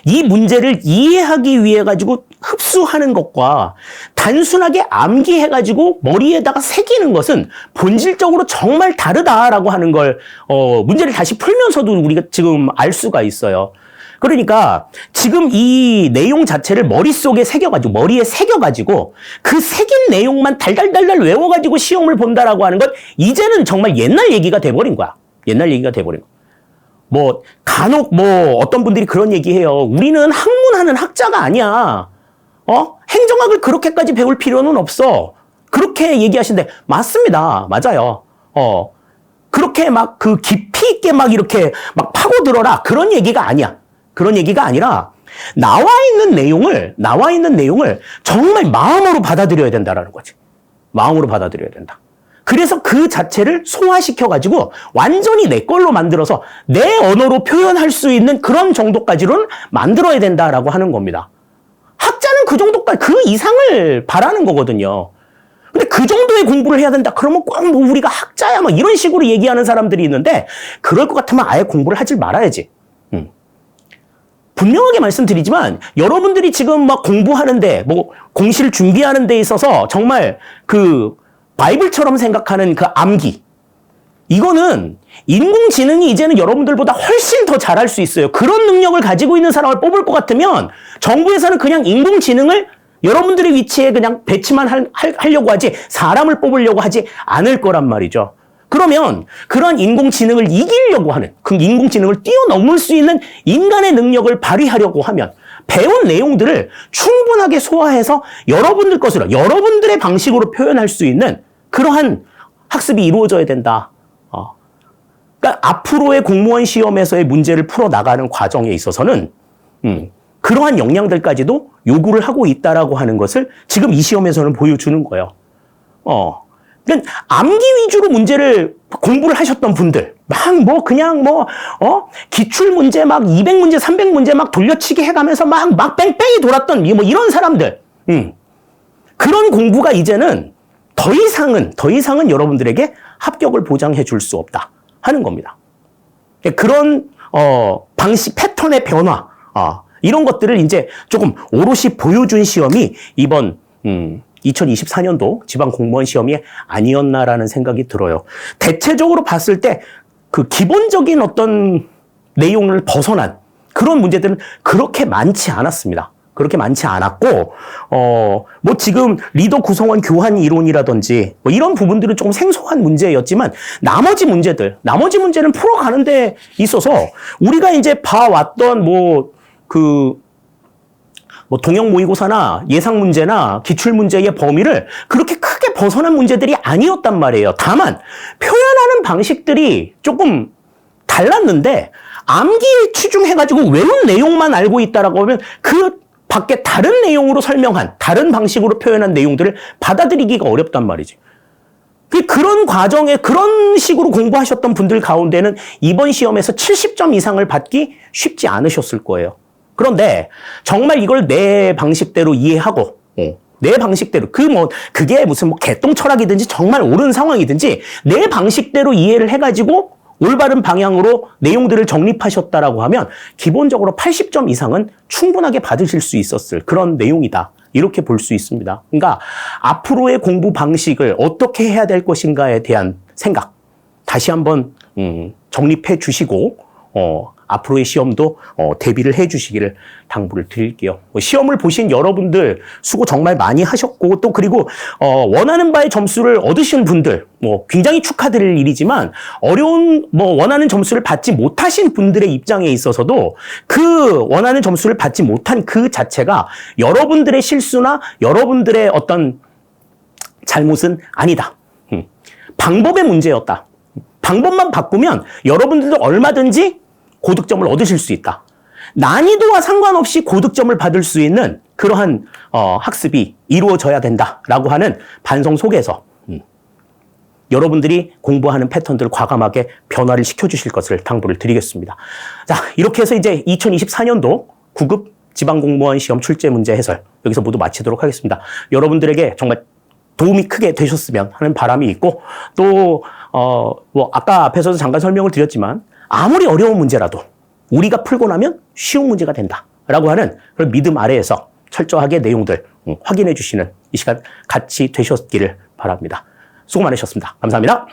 이 문제를 이해하기 위해 가지고 흡수하는 것과 단순하게 암기해 가지고 머리에다가 새기는 것은 본질적으로 정말 다르다라고 하는 걸 문제를 다시 풀면서도 우리가 지금 알 수가 있어요. 그러니까 지금 이 내용 자체를 머릿속에 새겨가지고, 머리에 새겨가지고 그 새긴 내용만 달달달달 외워가지고 시험을 본다라고 하는 건 이제는 정말 옛날 얘기가 돼버린 거야. 옛날 얘기가 돼버린 거야. 뭐 간혹 어떤 분들이 그런 얘기해요. 우리는 학문하는 학자가 아니야. 행정학을 그렇게까지 배울 필요는 없어. 그렇게 얘기하시는데 맞습니다. 맞아요. 그렇게 막 그 깊이 있게 막 이렇게 막 파고들어라. 그런 얘기가 아니야. 그런 얘기가 아니라 나와 있는 내용을 정말 마음으로 받아들여야 된다라는 거지. 마음으로 받아들여야 된다. 그래서 그 자체를 소화시켜가지고 완전히 내 걸로 만들어서 내 언어로 표현할 수 있는 그런 정도까지로는 만들어야 된다라고 하는 겁니다. 학자는 그 정도까지, 그 이상을 바라는 거거든요. 근데 그 정도의 공부를 해야 된다. 그러면 꼭 뭐 우리가 학자야 막 이런 식으로 얘기하는 사람들이 있는데 그럴 것 같으면 아예 공부를 하질 말아야지. 분명하게 말씀드리지만 여러분들이 지금 막 공부하는데 뭐 공시를 준비하는 데 있어서 정말 그 바이블처럼 생각하는 그 암기, 이거는 인공지능이 이제는 여러분들보다 훨씬 더 잘할 수 있어요. 그런 능력을 가지고 있는 사람을 뽑을 것 같으면 정부에서는 그냥 인공지능을 여러분들의 위치에 그냥 배치만 하려고 하지 사람을 뽑으려고 하지 않을 거란 말이죠. 그러면 그런 인공지능을 이기려고 하는, 그 인공지능을 뛰어넘을 수 있는 인간의 능력을 발휘하려고 하면 배운 내용들을 충분하게 소화해서 여러분들 것으로, 여러분들의 방식으로 표현할 수 있는 그러한 학습이 이루어져야 된다. 그러니까 앞으로의 공무원 시험에서의 문제를 풀어나가는 과정에 있어서는 그러한 역량들까지도 요구를 하고 있다라고 하는 것을 지금 이 시험에서는 보여주는 거예요. 그러니까 암기 위주로 문제를 공부를 하셨던 분들, 기출 문제 막 200문제, 300문제 막 돌려치기 해가면서 막 뺑뺑이 돌았던 뭐 이런 사람들, 그런 공부가 이제는 더 이상은 여러분들에게 합격을 보장해 줄 수 없다 하는 겁니다. 그런 방식, 패턴의 변화, 이런 것들을 이제 조금 오롯이 보여준 시험이 이번 2024년도 지방 공무원 시험이 아니었나라는 생각이 들어요. 대체적으로 봤을 때 그 기본적인 어떤 내용을 벗어난 그런 문제들은 그렇게 많지 않았습니다. 그렇게 많지 않았고, 뭐 지금 리더 구성원 교환 이론이라든지 뭐 이런 부분들은 조금 생소한 문제였지만 나머지 문제는 풀어가는 데 있어서 우리가 이제 봐왔던 동형 모의고사나 예상 문제나 기출 문제의 범위를 그렇게 크게 벗어난 문제들이 아니었단 말이에요. 다만 표현하는 방식들이 조금 달랐는데 암기에 치중해가지고 외운 내용만 알고 있다라고 하면 그 밖에 다른 내용으로 설명한, 다른 방식으로 표현한 내용들을 받아들이기가 어렵단 말이지. 그런 과정에 그런 식으로 공부하셨던 분들 가운데는 이번 시험에서 70점 이상을 받기 쉽지 않으셨을 거예요. 그런데 정말 이걸 내 방식대로 이해하고, 내 방식대로, 그게 무슨 개똥 철학이든지 정말 옳은 상황이든지 내 방식대로 이해를 해가지고 올바른 방향으로 내용들을 정립하셨다라고 하면 기본적으로 80점 이상은 충분하게 받으실 수 있었을 그런 내용이다. 이렇게 볼 수 있습니다. 그러니까 앞으로의 공부 방식을 어떻게 해야 될 것인가에 대한 생각 다시 한번 정립해 주시고 앞으로의 시험도 대비를 해 주시기를 당부를 드릴게요. 시험을 보신 여러분들 수고 정말 많이 하셨고 또 그리고 원하는 바의 점수를 얻으신 분들 굉장히 축하드릴 일이지만 원하는 점수를 받지 못하신 분들의 입장에 있어서도 그 원하는 점수를 받지 못한 그 자체가 여러분들의 실수나 여러분들의 어떤 잘못은 아니다. 방법의 문제였다. 방법만 바꾸면 여러분들도 얼마든지 고득점을 얻으실 수 있다. 난이도와 상관없이 고득점을 받을 수 있는 그러한 학습이 이루어져야 된다라고 하는 반성 속에서 여러분들이 공부하는 패턴들을 과감하게 변화를 시켜주실 것을 당부를 드리겠습니다. 자, 이렇게 해서 이제 2024년도 9급 지방공무원 시험 출제 문제 해설 여기서 모두 마치도록 하겠습니다. 여러분들에게 정말 도움이 크게 되셨으면 하는 바람이 있고 또 아까 앞에서도 잠깐 설명을 드렸지만 아무리 어려운 문제라도 우리가 풀고 나면 쉬운 문제가 된다라고 하는 그런 믿음 아래에서 철저하게 내용들 확인해 주시는 이 시간 같이 되셨기를 바랍니다. 수고 많으셨습니다. 감사합니다.